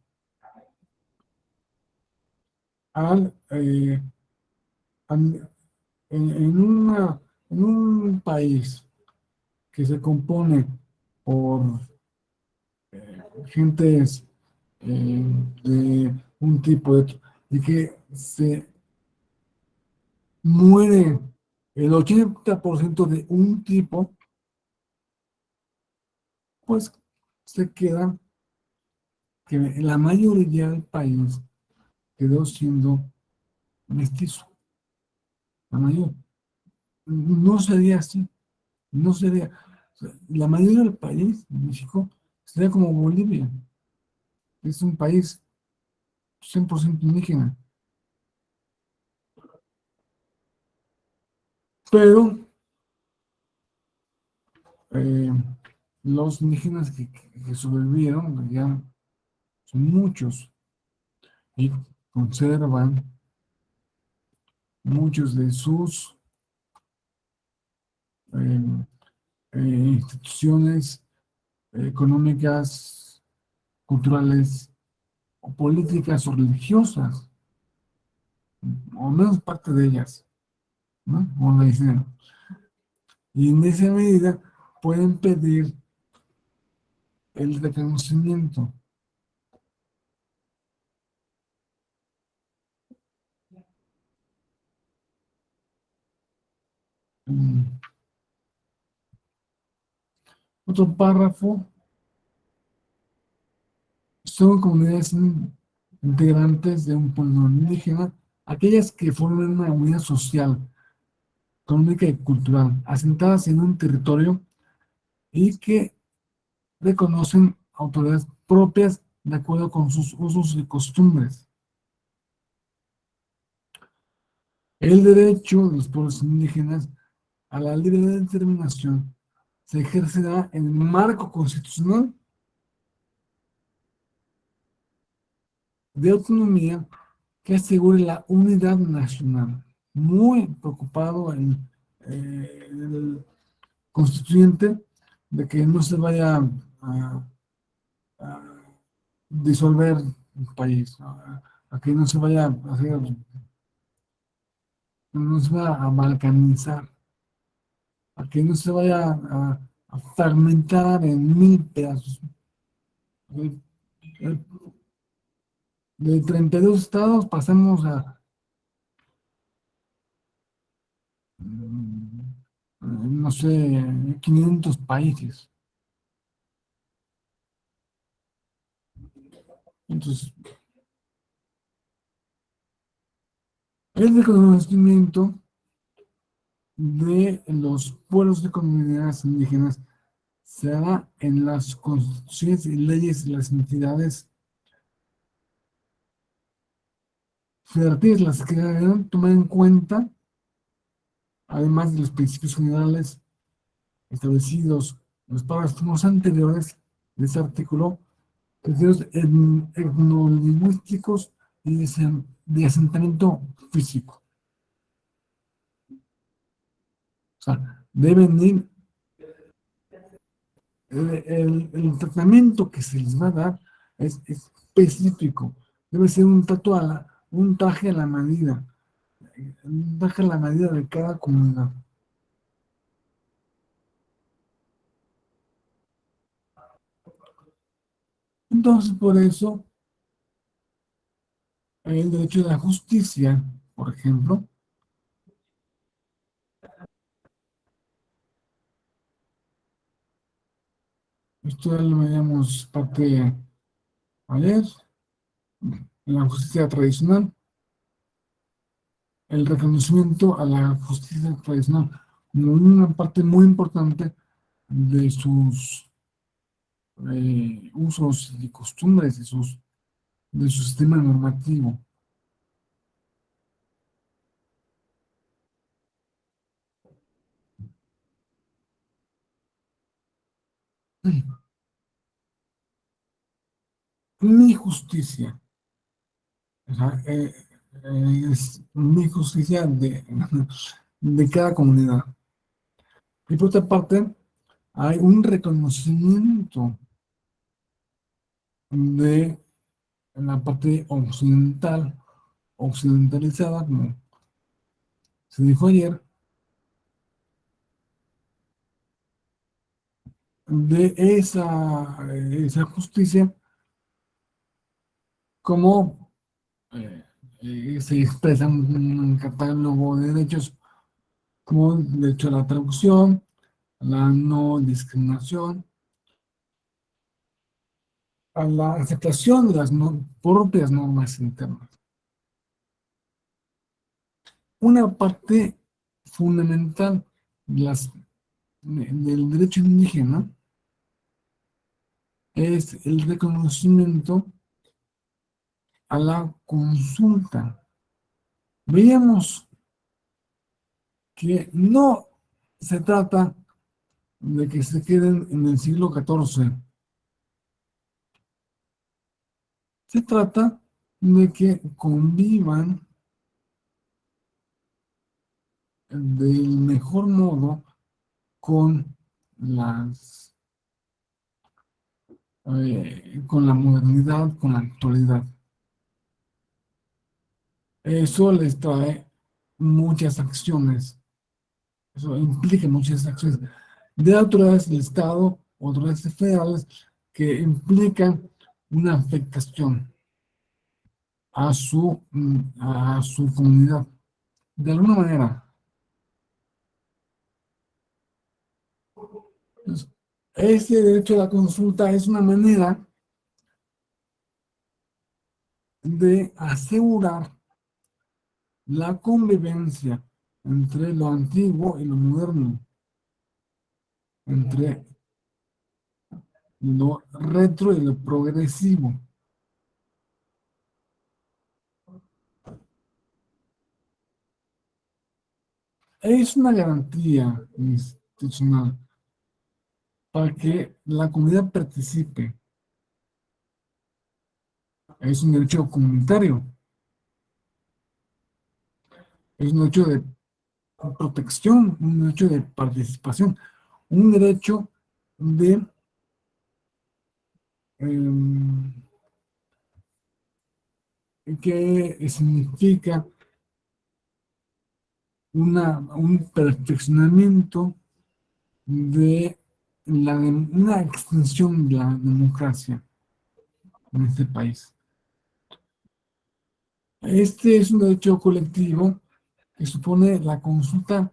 Al, eh, al- en un país que se compone por gentes de un tipo de otro, y que se muere el 80% de un tipo, pues se queda que la mayoría del país quedó siendo mestizo, la mayoría. No sería así, no sería, o sea, la mayoría del país, México, sería como Bolivia, es un país 100% indígena, pero eh, los indígenas que sobrevivieron, ya son muchos, y conservan muchos de sus eh, instituciones económicas, culturales, o políticas o religiosas, o menos parte de ellas, ¿no? Como le dicen. Y en esa medida pueden pedir el reconocimiento. Mm, Otro párrafo, son comunidades integrantes de un pueblo indígena aquellas que forman una unidad social, económica y cultural, asentadas en un territorio y que reconocen autoridades propias de acuerdo con sus usos y costumbres. El derecho de los pueblos indígenas a la libre determinación se ejercerá en el marco constitucional de autonomía que asegure la unidad nacional. Muy preocupado el constituyente de que no se vaya a disolver el país, a que no se vaya a hacer, no se vaya a balcanizar, a que no se vaya a fragmentar en mil pedazos. El- el- De 32 estados pasamos a, no sé, 500 países. Entonces, el reconocimiento de los pueblos y comunidades indígenas se da en las constituciones y leyes de las entidades federativas, las que deben tomar en cuenta, además de los principios generales establecidos en los párrafos anteriores de este artículo, criterios etnolingüísticos y de asentamiento físico. O sea, deben ir, el tratamiento que se les va a dar es específico. Debe ser un traje a la medida, un traje a la medida de cada comunidad. Entonces, por eso, el derecho de la justicia, por ejemplo, esto ya lo veíamos parte ayer, la justicia tradicional, el reconocimiento a la justicia tradicional como una parte muy importante de sus usos y costumbres, de su sistema normativo. Mi justicia, o sea, es mi justicia de cada comunidad. Y por otra parte, hay un reconocimiento de la parte occidental, occidentalizada, como se dijo ayer, de esa justicia como se expresa en un catálogo de derechos como el derecho a la traducción, la no discriminación, a la aceptación de las propias normas internas. Una parte fundamental del derecho indígena es el reconocimiento a la consulta. Veíamos que no se trata de que se queden en el siglo XIV. Se trata de que convivan del mejor modo con con la modernidad, con la actualidad. Eso les trae muchas acciones, eso implica muchas acciones de autoridades del Estado, autoridades federales, que implican una afectación a su comunidad. De alguna manera, pues, este derecho a la consulta es una manera de asegurar la convivencia entre lo antiguo y lo moderno, entre lo retro y lo progresivo. Es una garantía institucional para que la comunidad participe. Es un derecho comunitario, es un derecho de protección, un derecho de participación, un derecho de em, que significa un perfeccionamiento de una extensión de la democracia en este país. Este es un derecho colectivo que supone la consulta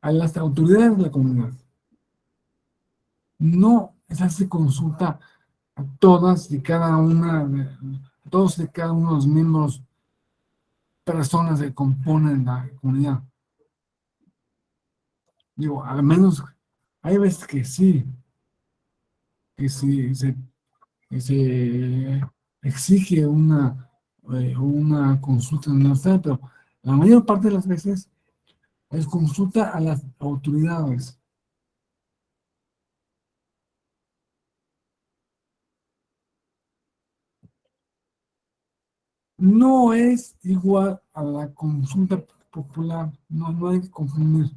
a las autoridades de la comunidad. No se hace consulta a todas y cada una, a todos y cada uno de los miembros, personas que componen la comunidad. Digo, al menos hay veces que sí que se exige una consulta universal, pero la mayor parte de las veces es consulta a las autoridades. No es igual a la consulta popular, no hay que confundir.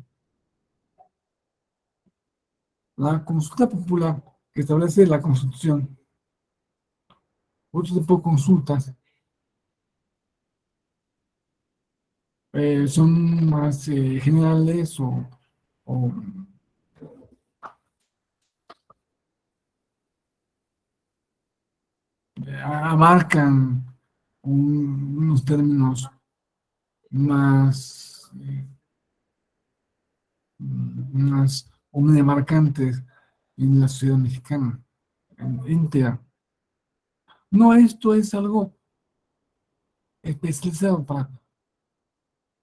La consulta popular que establece la Constitución, otro tipo de consultas, son más generales o abarcan unos términos más, más marcantes en la sociedad mexicana, íntegra. No, esto es algo especializado para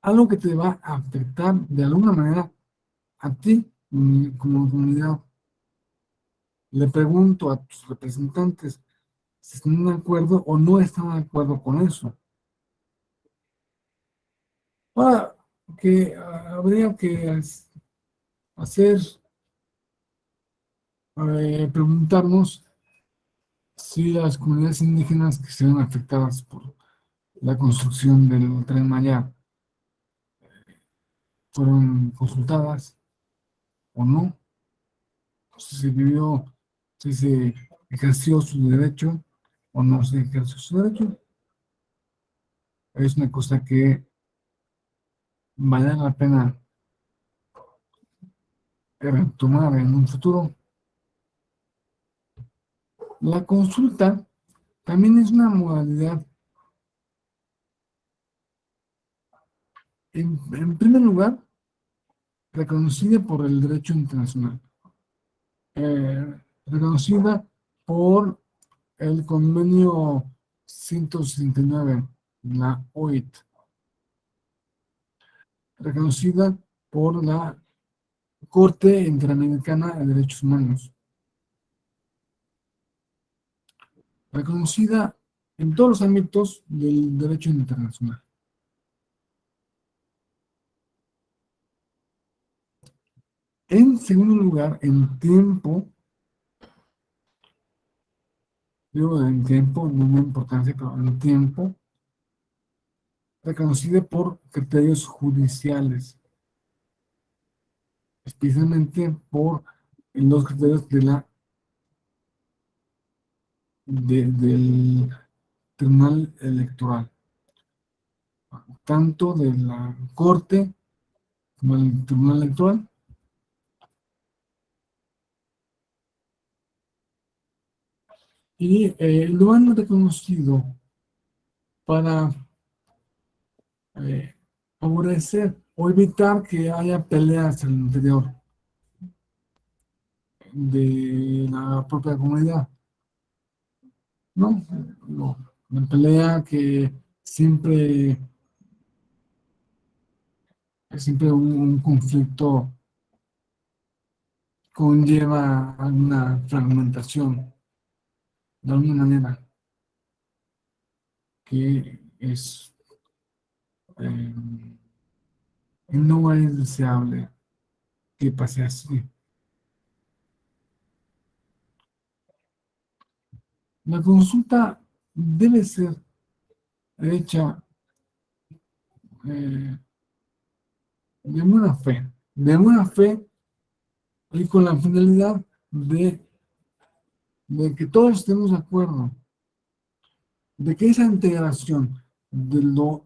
algo que te va a afectar de alguna manera a ti como comunidad. Le pregunto a tus representantes si están de acuerdo o no están de acuerdo con eso. Ahora, que habría que hacer, preguntarnos si las comunidades indígenas que se ven afectadas por la construcción del Tren Maya fueron consultadas o no, si se vivió, si se ejerció su derecho o no se ejerció su derecho. Es una cosa que vale la pena tomar en un futuro. La consulta también es una modalidad, en primer lugar, reconocida por el derecho internacional, reconocida por el convenio 169, la OIT, reconocida por la Corte Interamericana de Derechos Humanos, reconocida en todos los ámbitos del derecho internacional. En segundo lugar, en tiempo, no una importancia, pero en tiempo, reconocida por criterios judiciales, especialmente por los criterios del Tribunal Electoral, tanto de la Corte como el Tribunal Electoral, y lo han reconocido para eh, favorecer o evitar que haya peleas al interior de la propia comunidad. No, no, la pelea que siempre siempre un conflicto conlleva alguna fragmentación, de alguna manera, que es, eh, no es deseable que pase así. La consulta debe ser hecha eh, de buena fe y con la finalidad de que todos estemos de acuerdo, de que esa integración de lo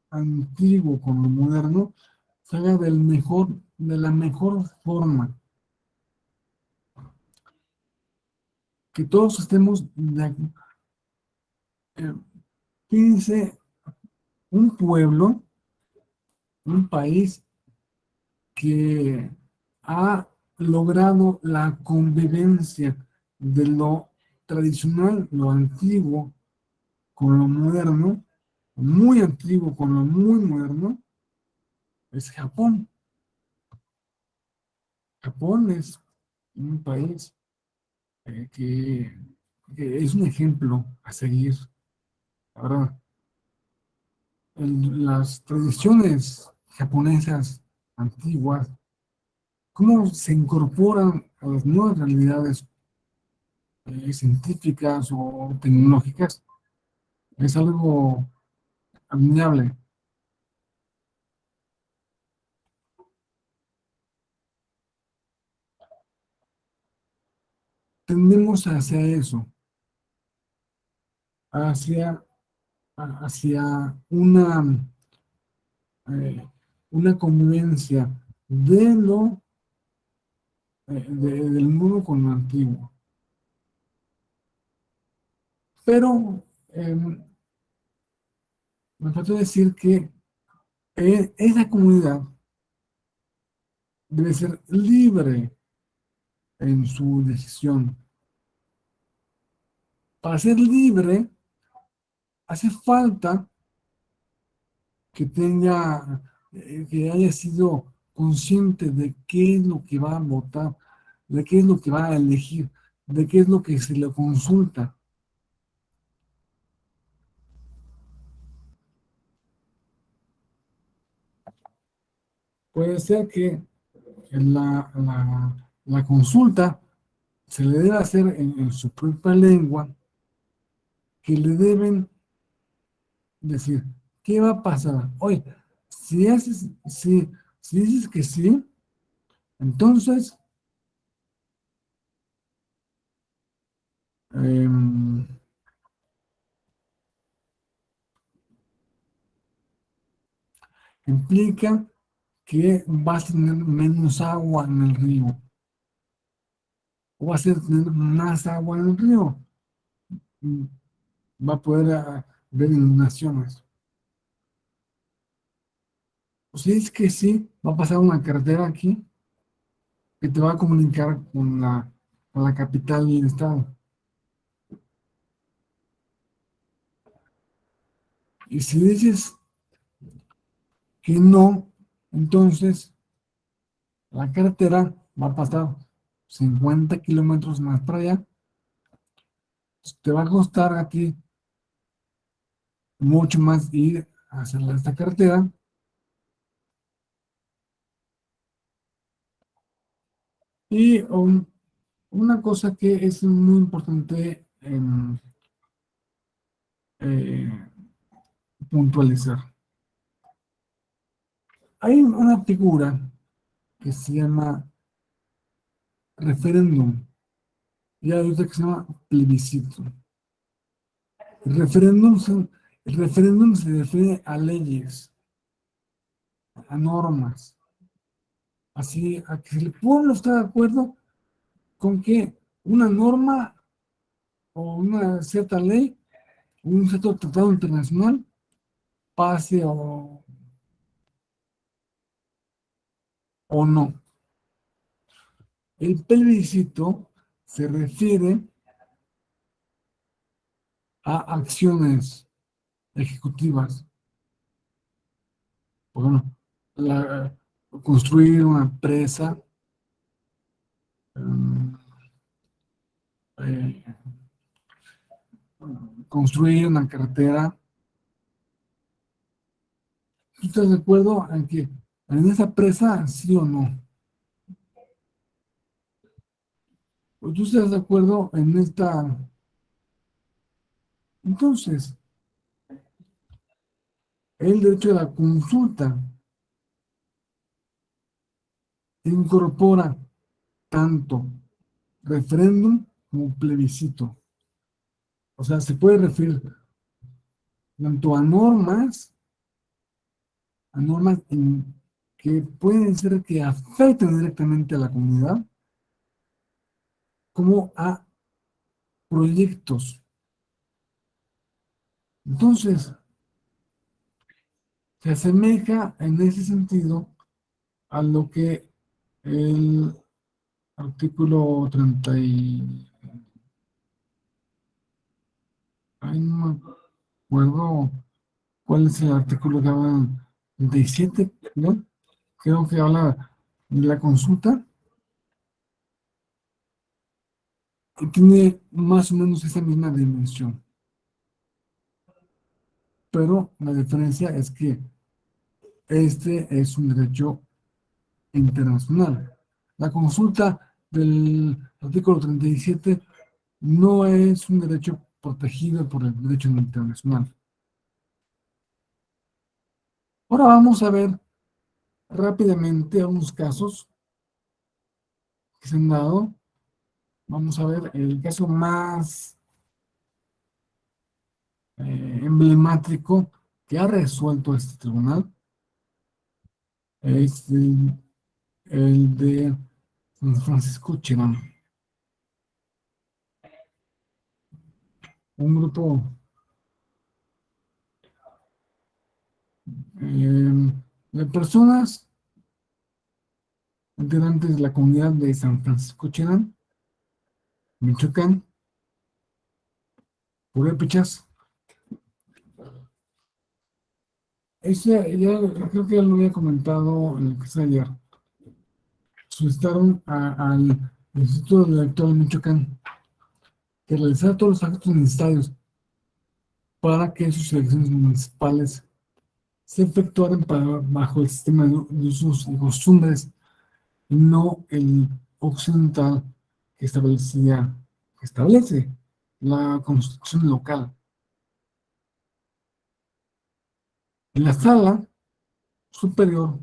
antiguo con lo moderno se haga de la mejor forma, que todos estemos eh, fíjense, un pueblo, un país que ha logrado la convivencia de lo tradicional, lo antiguo, con lo moderno, muy antiguo con lo muy moderno, es Japón. Japón es un país eh, que, que es un ejemplo a seguir. Ahora, las tradiciones japonesas antiguas, cómo se incorporan a las nuevas realidades científicas o tecnológicas, es algo admirable. Tendemos hacia eso, hacia, hacia eh, una convivencia del nuevo con lo antiguo. Pero me falta decir que esa comunidad debe ser libre en su decisión. Para ser libre, hace falta que haya sido consciente de qué es lo que va a votar, de qué es lo que va a elegir, de qué es lo que se le consulta. Puede ser que la consulta se le debe hacer en su propia lengua, que le deben decir, ¿qué va a pasar? Oye, si dices que sí, entonces em, implica que vas a tener menos agua en el río, o vas a tener más agua en el río, mm, va a poder haber inundaciones. O si es que sí, va a pasar una carretera aquí que te va a comunicar con la capital del estado. Y si dices que no, entonces la carretera va a pasar 50 kilómetros más para allá. Te va a costar a ti mucho más ir a hacer esta carretera. Y una cosa que es muy importante eh, puntualizar. Hay una figura que se llama referéndum y hay otra que se llama plebiscito. El referéndum, el referéndum se refiere a leyes, a normas, así a que el pueblo está de acuerdo con que una norma o una cierta ley, un cierto tratado internacional pase o no. El plebiscito se refiere a acciones ejecutivas. Bueno, la- construir una presa, eh, construir una carretera. ¿Tú estás de acuerdo en que en esa presa, sí o no? ¿O tú estás de acuerdo en esta? Entonces, el derecho a la consulta incorpora tanto referéndum como plebiscito. O sea, se puede referir tanto a normas que pueden ser que afecten directamente a la comunidad, como a proyectos. Entonces, se asemeja en ese sentido a lo que el artículo 30 y... Ay, no me acuerdo cuál es el artículo que habla, 37, ¿no? Creo que habla de la consulta, y tiene más o menos esa misma dimensión. Pero la diferencia es que este es un derecho internacional. La consulta del artículo 37 no es un derecho protegido por el derecho internacional. Ahora vamos a ver rápidamente algunos casos que se han dado. Vamos a ver el caso más emblemático que ha resuelto este tribunal. Es el de San Francisco Cherán. Un grupo de personas integrantes de la comunidad de San Francisco Cherán, Michoacán, Purépechas. Ese ya creo que ya lo había comentado en el que está ayer. Solicitaron al Instituto Electoral de Michoacán que realizara todos los actos necesarios para que sus elecciones municipales se efectuaran bajo el sistema de usos y costumbres, y no el occidental que establece la constitución local. En la sala superior,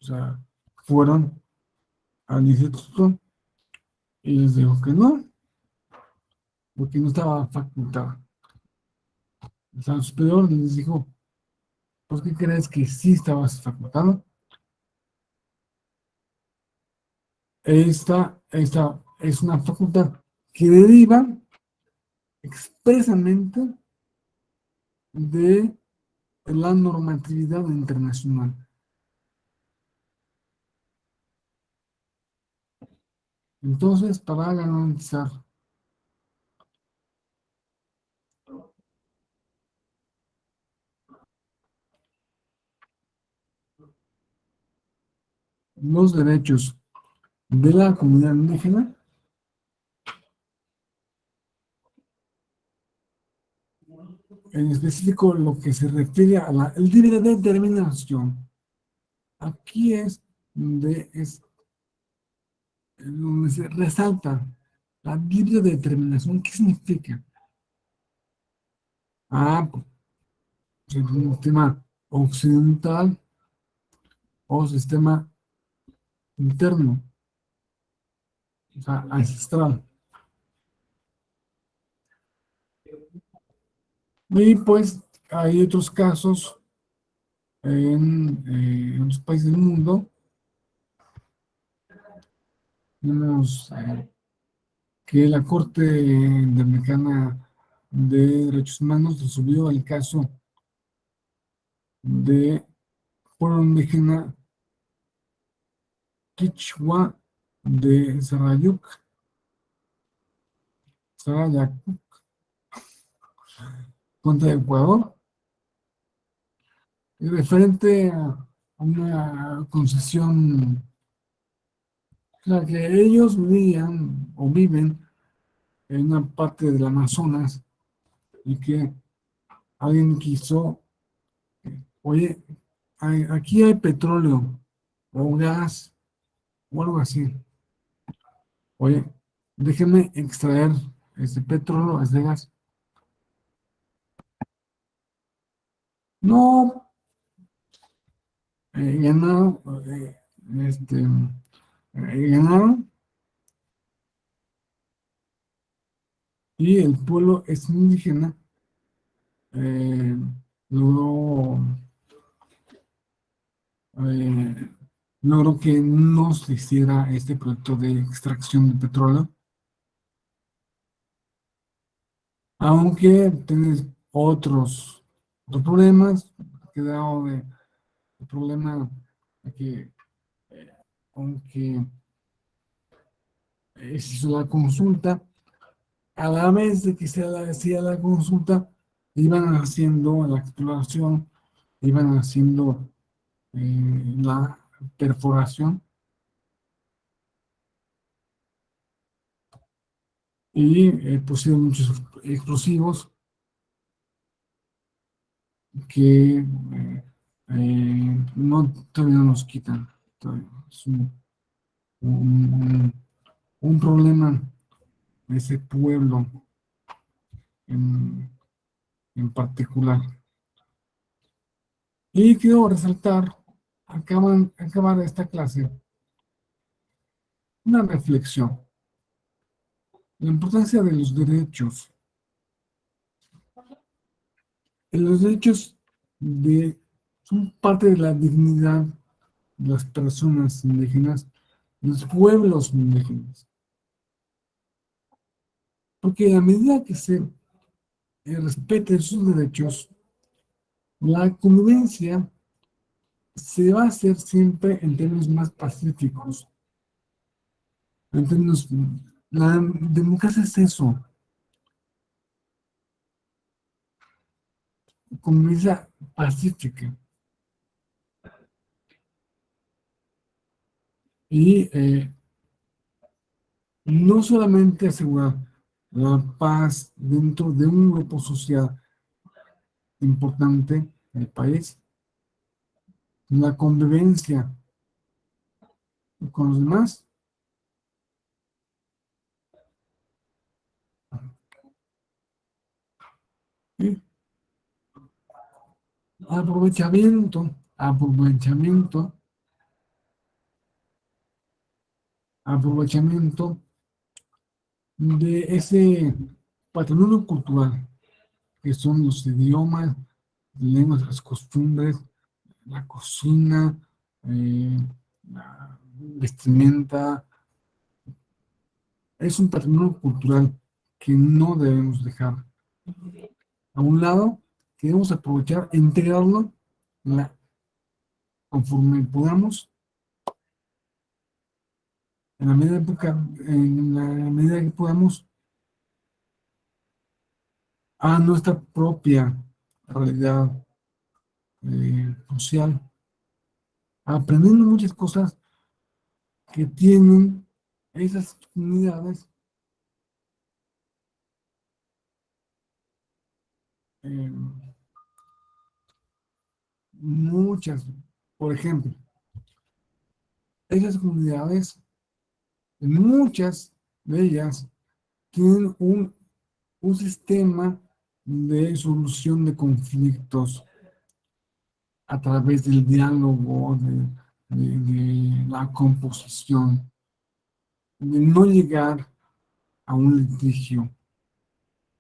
o sea, fueron al instituto y les dijo que no, porque no estaba facultada. La sala superior les dijo, ¿por qué crees que sí estabas facultado? Esta es una facultad que deriva expresamente de la normatividad internacional. Entonces, para garantizar los derechos de la comunidad indígena, en específico lo que se refiere a el libre determinación, aquí donde se resalta la libre determinación. ¿Qué significa? Pues, el sistema occidental o sistema interno, o sea, ancestral. Y pues hay otros casos en otros países del mundo. Tenemos que la Corte Interamericana de Derechos Humanos resolvió el caso de pueblo indígena Quichua de Sarayac contra Ecuador, referente a una concesión, o sea, que ellos vivían o viven en una parte del Amazonas y que alguien quiso, oye, aquí hay petróleo o gas o algo así. Oye, déjeme extraer este petróleo, este gas. No, ganaron, este, ganaron y el pueblo es indígena eh, logró, eh, logró que no se hiciera este proyecto de extracción de petróleo, aunque tienes otros problemas, quedado de el problema de que aunque se hizo la consulta, a la vez de que hacía la consulta, iban haciendo la exploración, iban haciendo la perforación y pusieron muchos explosivos que no, todavía no nos quitan. Es un- un problema de ese pueblo en, en particular. Y quiero resaltar, acabar esta clase, una reflexión. La importancia de los derechos. Los derechos son parte de la dignidad de las personas indígenas, de los pueblos indígenas. Porque a medida que se respeten sus derechos, la convivencia se va a hacer siempre en términos más pacíficos. En términos, la democracia es eso, convivencia pacífica. Y no solamente asegurar la paz dentro de un grupo social importante del país, la convivencia con los demás, y aprovechamiento, aprovechamiento de ese patrimonio cultural que son los idiomas, lenguas, las costumbres, la cocina, la vestimenta. Es un patrimonio cultural que no debemos dejar a un lado, que debemos aprovechar e integrarlo conforme podamos, en la medida que podamos, a nuestra propia realidad social, aprendiendo muchas cosas que tienen esas comunidades, eh, muchas, por ejemplo, esas comunidades, muchas de ellas tienen un sistema de solución de conflictos a través del diálogo, de la composición, de no llegar a un litigio,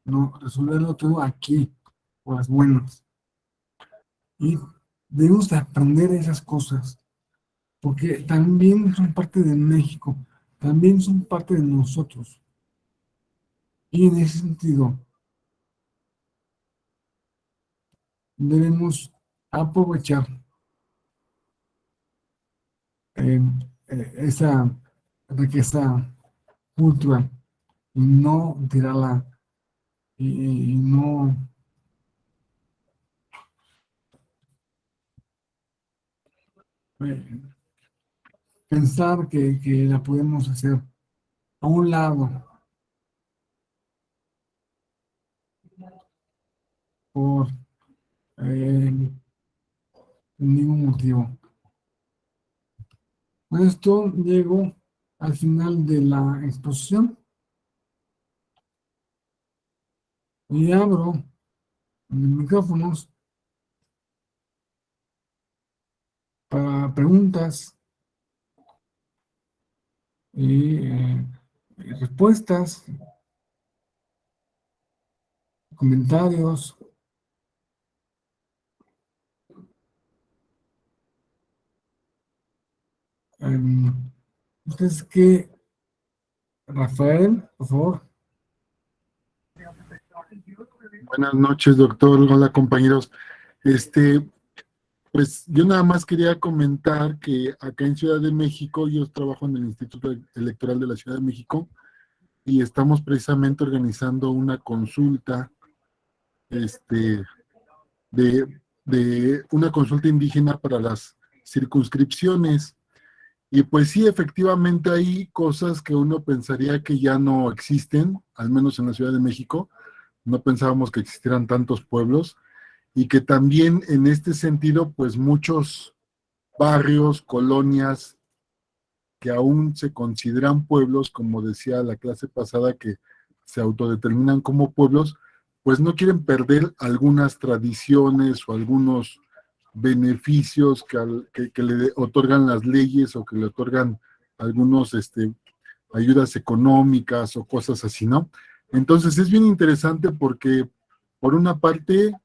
no resolverlo todo aquí, por las buenas. Y debemos de aprender esas cosas, porque también son parte de México, también son parte de nosotros. Y en ese sentido, debemos aprovechar eh, esa riqueza cultural y no tirarla y no pensar que la podemos hacer a un lado por ningún motivo. Con esto llego al final de la exposición y abro los micrófonos para preguntas y respuestas, comentarios. ¿Ustedes qué? Rafael, por favor. Buenas noches, doctor. Hola, compañeros. Pues yo nada más quería comentar que acá en Ciudad de México, yo trabajo en el Instituto Electoral de la Ciudad de México y estamos precisamente organizando una consulta, este, de una consulta indígena para las circunscripciones. Y pues sí, efectivamente hay cosas que uno pensaría que ya no existen, al menos en la Ciudad de México. No pensábamos que existieran tantos pueblos y que también en este sentido, pues muchos barrios, colonias que aún se consideran pueblos, como decía la clase pasada, que se autodeterminan como pueblos, pues no quieren perder algunas tradiciones o algunos beneficios que le otorgan las leyes o que le otorgan algunos ayudas económicas o cosas así, ¿no? Entonces es bien interesante porque por una parte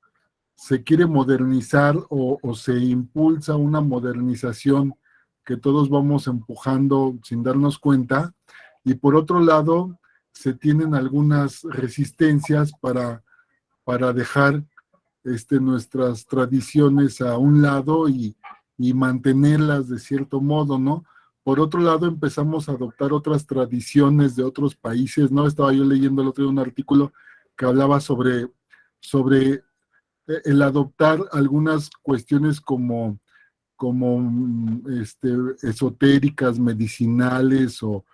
se quiere modernizar o se impulsa una modernización que todos vamos empujando sin darnos cuenta, y por otro lado se tienen algunas resistencias para dejar nuestras tradiciones a un lado y mantenerlas de cierto modo, ¿no? Por otro lado, empezamos a adoptar otras tradiciones de otros países, ¿no? Estaba yo leyendo el otro día un artículo que hablaba sobre el adoptar algunas cuestiones como esotéricas, medicinales o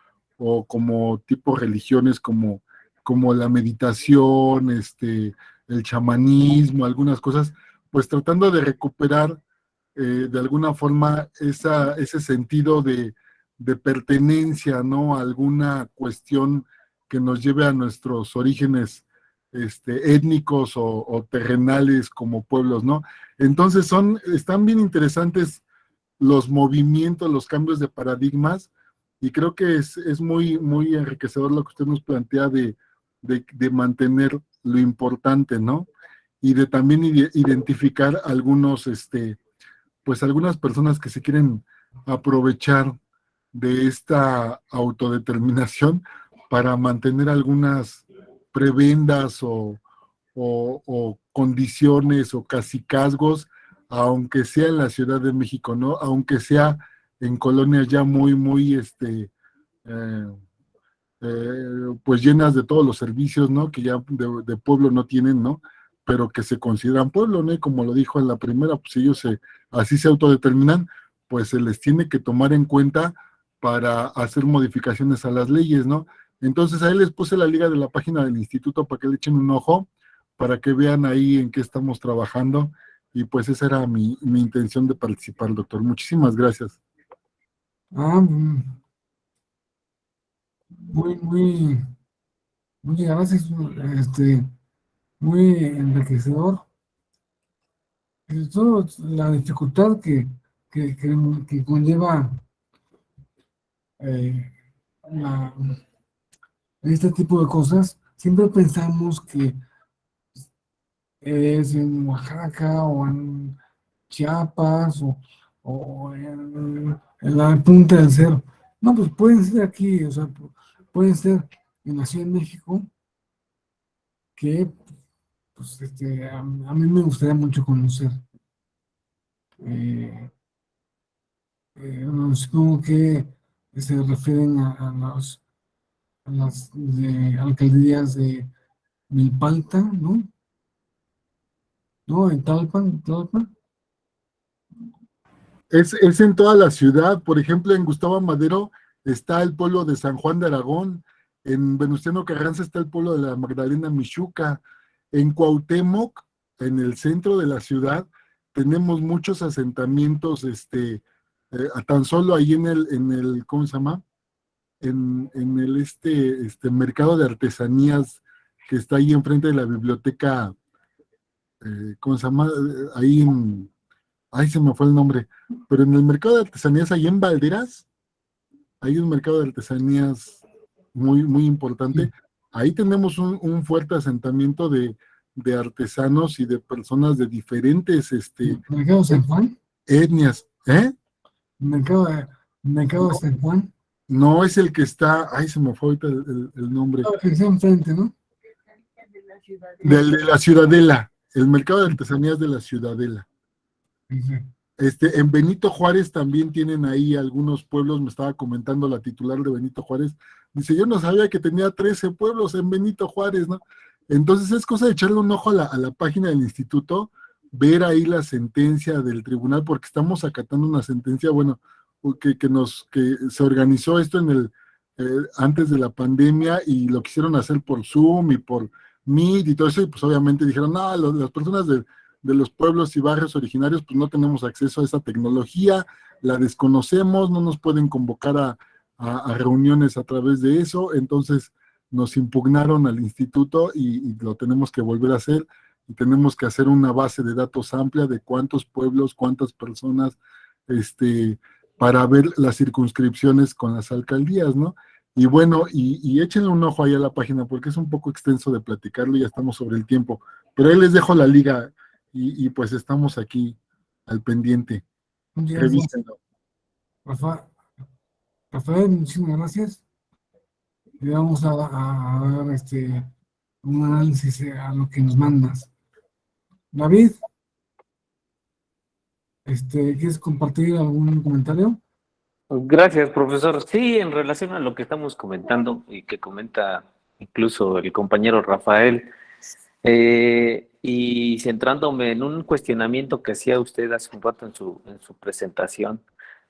como tipo religiones como la meditación, el chamanismo, algunas cosas, pues tratando de recuperar de alguna forma ese sentido de pertenencia, ¿no? A alguna cuestión que nos lleve a nuestros orígenes étnicos o terrenales como pueblos, ¿no? Entonces están bien interesantes los movimientos, los cambios de paradigmas, y creo que es muy, muy enriquecedor lo que usted nos plantea de mantener lo importante, ¿no? Y de también identificar pues algunas personas que se quieren aprovechar de esta autodeterminación para mantener algunas prebendas o condiciones o cacicazgos, aunque sea en la Ciudad de México, ¿no? Aunque sea en colonias ya muy, muy, eh, pues llenas de todos los servicios, ¿no? Que ya de pueblo no tienen, ¿no? Pero que se consideran pueblo, ¿no? Y como lo dijo en la primera, pues ellos así se autodeterminan, pues se les tiene que tomar en cuenta para hacer modificaciones a las leyes, ¿no? Entonces ahí les puse la liga de la página del instituto para que le echen un ojo, para que vean ahí en qué estamos trabajando, y pues esa era mi intención de participar, doctor. Muchísimas gracias. Muy, muy, muy gracias, muy enriquecedor. Y todo la dificultad que conlleva eh, la- este tipo de cosas. Siempre pensamos que es en Oaxaca o en Chiapas o en la punta del cerro. No, pues pueden ser aquí, o sea, pueden ser en la Ciudad de México, que pues, a mí me gustaría mucho conocer. Eh, Supongo que se refieren a las alcaldías de Milpalta, ¿no? ¿No? En Talpan, Talpan. Es en toda la ciudad. Por ejemplo, en Gustavo Madero está el pueblo de San Juan de Aragón. En Venustiano Carranza está el pueblo de la Magdalena Mixhuca. En Cuauhtémoc, en el centro de la ciudad, tenemos muchos asentamientos, tan solo ahí en el, ¿cómo se llama? En el mercado de artesanías que está ahí enfrente de la biblioteca, ¿cómo se llama? Ahí ay, se me fue el nombre, pero en el mercado de artesanías, ahí en Valderas, hay un mercado de artesanías muy, muy importante. Ahí tenemos un fuerte asentamiento de artesanos y de personas de diferentes Mercado San Juan, etnias. ¿Eh? mercado, mercado de San Juan, No es el que está, ay, se me fue ahorita el nombre, que está enfrente, ¿no? del de la Ciudadela, el mercado de artesanías de la Ciudadela. Ujú. En Benito Juárez también tienen ahí algunos pueblos, me estaba comentando la titular de Benito Juárez, dice, yo no sabía que tenía 13 pueblos en Benito Juárez, ¿no? Entonces es cosa de echarle un ojo a la página del instituto, ver ahí la sentencia del tribunal, porque estamos acatando una sentencia, bueno, que se organizó esto antes de la pandemia y lo quisieron hacer por Zoom y por Meet y todo eso, y pues obviamente dijeron, no, las personas de los pueblos y barrios originarios, pues no tenemos acceso a esa tecnología, la desconocemos, no nos pueden convocar a reuniones a través de eso, entonces nos impugnaron al instituto y lo tenemos que volver a hacer y tenemos que hacer una base de datos amplia de cuántos pueblos, cuántas personas, para ver las circunscripciones con las alcaldías, ¿no? Y bueno, y échenle un ojo ahí a la página porque es un poco extenso de platicarlo y ya estamos sobre el tiempo, pero ahí les dejo la liga y pues estamos aquí al pendiente. Muchas gracias, Revísenlo. Rafael, muchísimas gracias. Y vamos a dar un análisis a lo que nos mandas. David, ¿quieres compartir algún comentario? Gracias, profesor. Sí, en relación a lo que estamos comentando y que comenta incluso el compañero Rafael, y centrándome en un cuestionamiento que hacía usted hace un rato en su presentación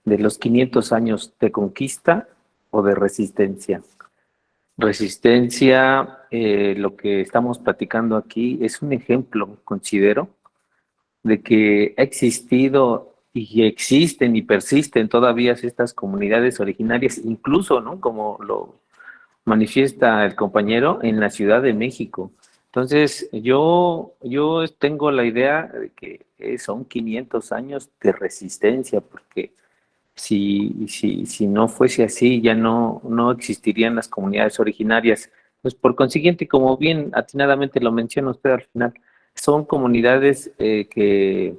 de los 500 años de conquista o de resistencia. Resistencia, lo que estamos platicando aquí es un ejemplo, considero, de que ha existido y existen y persisten todavía estas comunidades originarias, incluso, ¿no? Como lo manifiesta el compañero, en la Ciudad de México. Entonces, yo tengo la idea de que son 500 años de resistencia, porque si no fuese así, ya no existirían las comunidades originarias. Pues por consiguiente, como bien atinadamente lo menciona usted al final, son comunidades que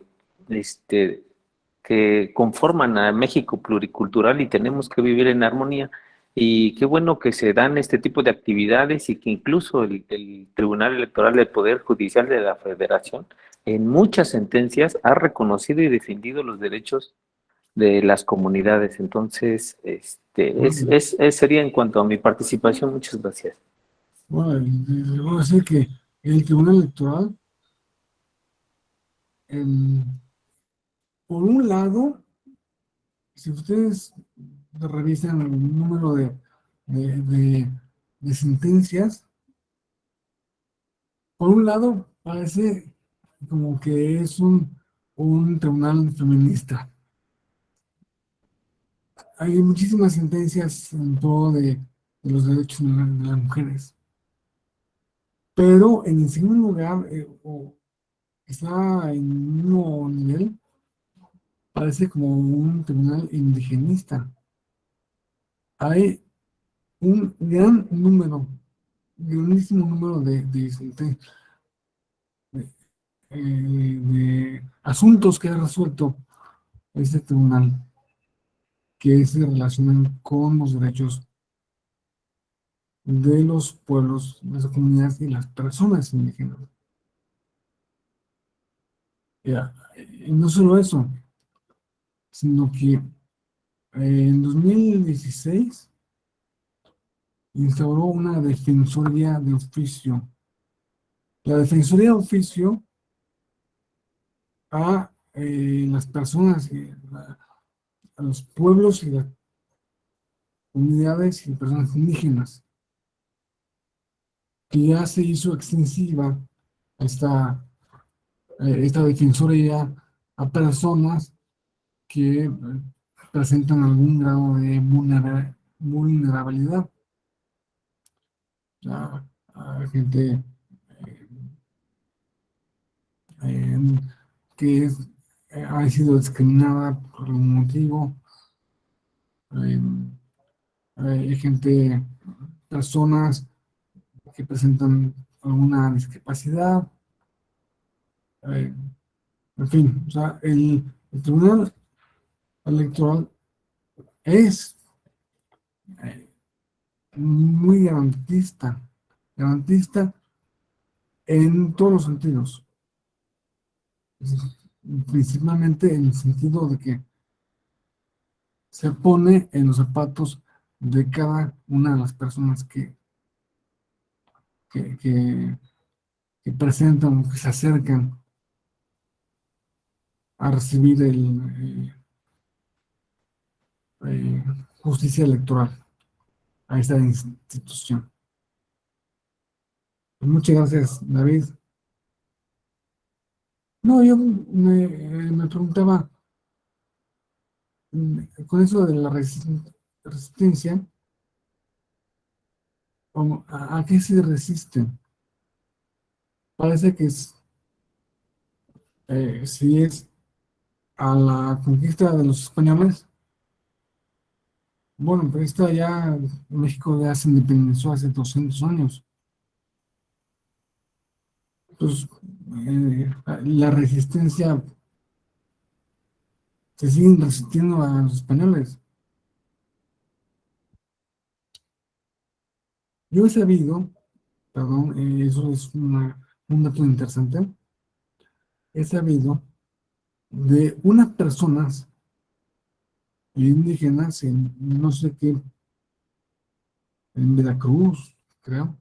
conforman a México pluricultural y tenemos que vivir en armonía. Y qué bueno que se dan este tipo de actividades y que incluso el Tribunal Electoral del Poder Judicial de la Federación en muchas sentencias ha reconocido y defendido los derechos de las comunidades. Entonces, sería en cuanto a mi participación. Muchas gracias. Bueno, les voy a decir que el Tribunal Electoral, por un lado, si ustedes revisan el número de sentencias, por un lado parece como que es un tribunal feminista. Hay muchísimas sentencias en pro de los derechos de las mujeres. Pero en el segundo lugar, está en un mismo nivel, parece como un tribunal indigenista. Hay un grandísimo número de asuntos que ha resuelto este tribunal que se relacionan con los derechos de los pueblos, de las comunidades y las personas indígenas. Y no solo eso, sino que en 2016 instauró una defensoría de oficio. La defensoría de oficio a las personas a los pueblos y las comunidades y personas indígenas, que ya se hizo extensiva esta defensoría a personas que presentan algún grado de vulnerabilidad. A gente eh, eh, que ha sido discriminada por algún motivo, eh, hay personas que presentan alguna discapacidad, eh, en fin, o sea, el Tribunal Electoral es eh, muy garantista en todos los sentidos, principalmente en el sentido de que se pone en los zapatos de cada una de las personas que, que, que presentan o que se acercan a recibir justicia electoral a esta institución. Pues muchas gracias, David. No, yo me preguntaba, con eso de la resistencia, ¿a qué se resisten? Parece que si es a la conquista de los españoles. Bueno, pero esta ya, México ya se independizó hace 200 años. Entonces, la resistencia, se siguen resistiendo a los españoles. Yo he sabido, perdón, eso es un dato interesante, he sabido de unas personas indígenas en no sé qué, en Veracruz, creo,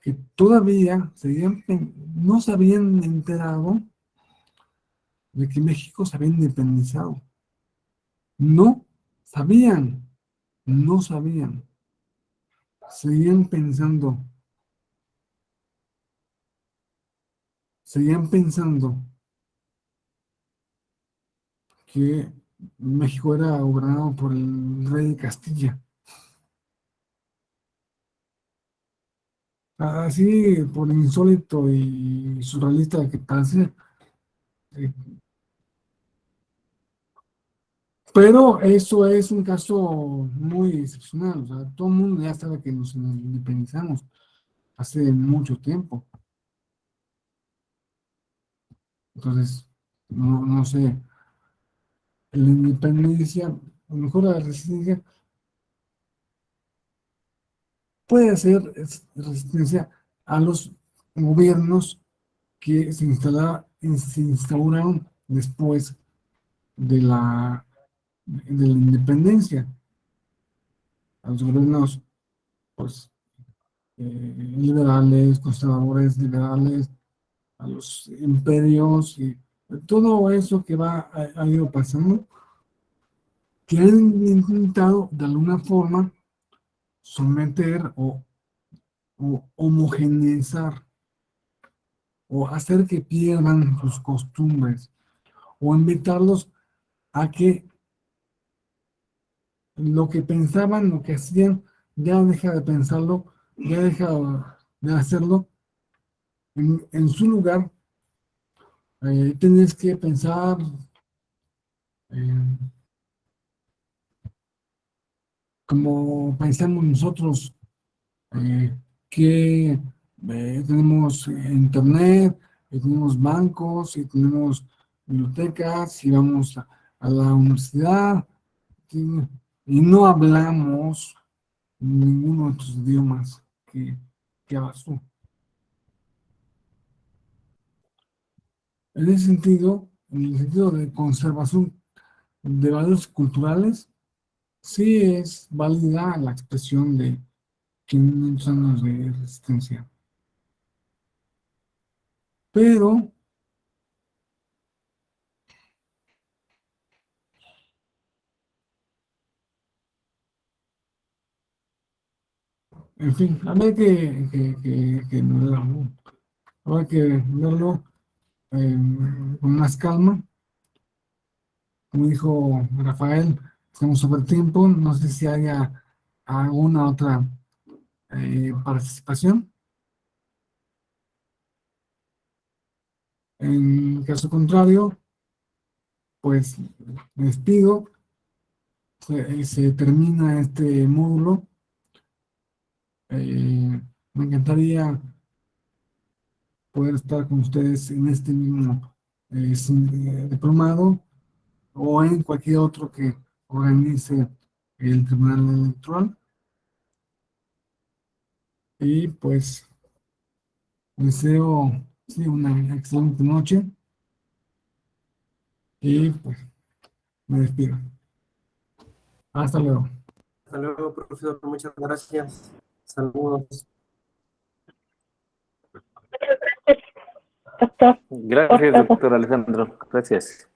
que todavía no se habían enterado de que México se había independizado. No sabían, no sabían. Seguían pensando, seguían pensando que México era gobernado por el rey de Castilla. Así, por insólito y surrealista que parece. eh, Pero eso es un caso muy excepcional. O sea, todo el mundo ya sabe que nos independizamos hace mucho tiempo. Entonces, no sé, la independencia, a lo mejor la resistencia, puede ser resistencia a los gobiernos que se instauraron después de la independencia, a los gobiernos pues, liberales, conservadores, liberales, a los imperios y todo eso que ha ido pasando, que han intentado de alguna forma someter o homogeneizar o hacer que pierdan sus costumbres o invitarlos a que lo que pensaban, lo que hacían, ya deja de pensarlo, ya deja de hacerlo. En su lugar, tienes que pensar eh, como pensamos nosotros, que tenemos internet, tenemos bancos, y tenemos bibliotecas, y vamos a la universidad, y no hablamos ninguno de otros idiomas que hablas tú. En ese sentido, en el sentido de conservación de valores culturales, sí es válida la expresión de 500 años de resistencia. Pero En fin, habrá que verlo con más calma. Como dijo Rafael, estamos sobre tiempo. No sé si haya alguna otra participación. En caso contrario, pues me despido. Se termina este módulo. Me encantaría poder estar con ustedes en este mismo diplomado o en cualquier otro que organice el Tribunal Electoral. Y pues deseo, sí, una excelente noche y pues me despido. Hasta luego. Hasta luego, profesor. Muchas gracias. Saludos. Doctor, Gracias, doctor Alejandro. Gracias.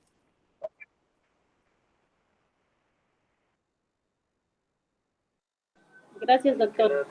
gracias, doctor.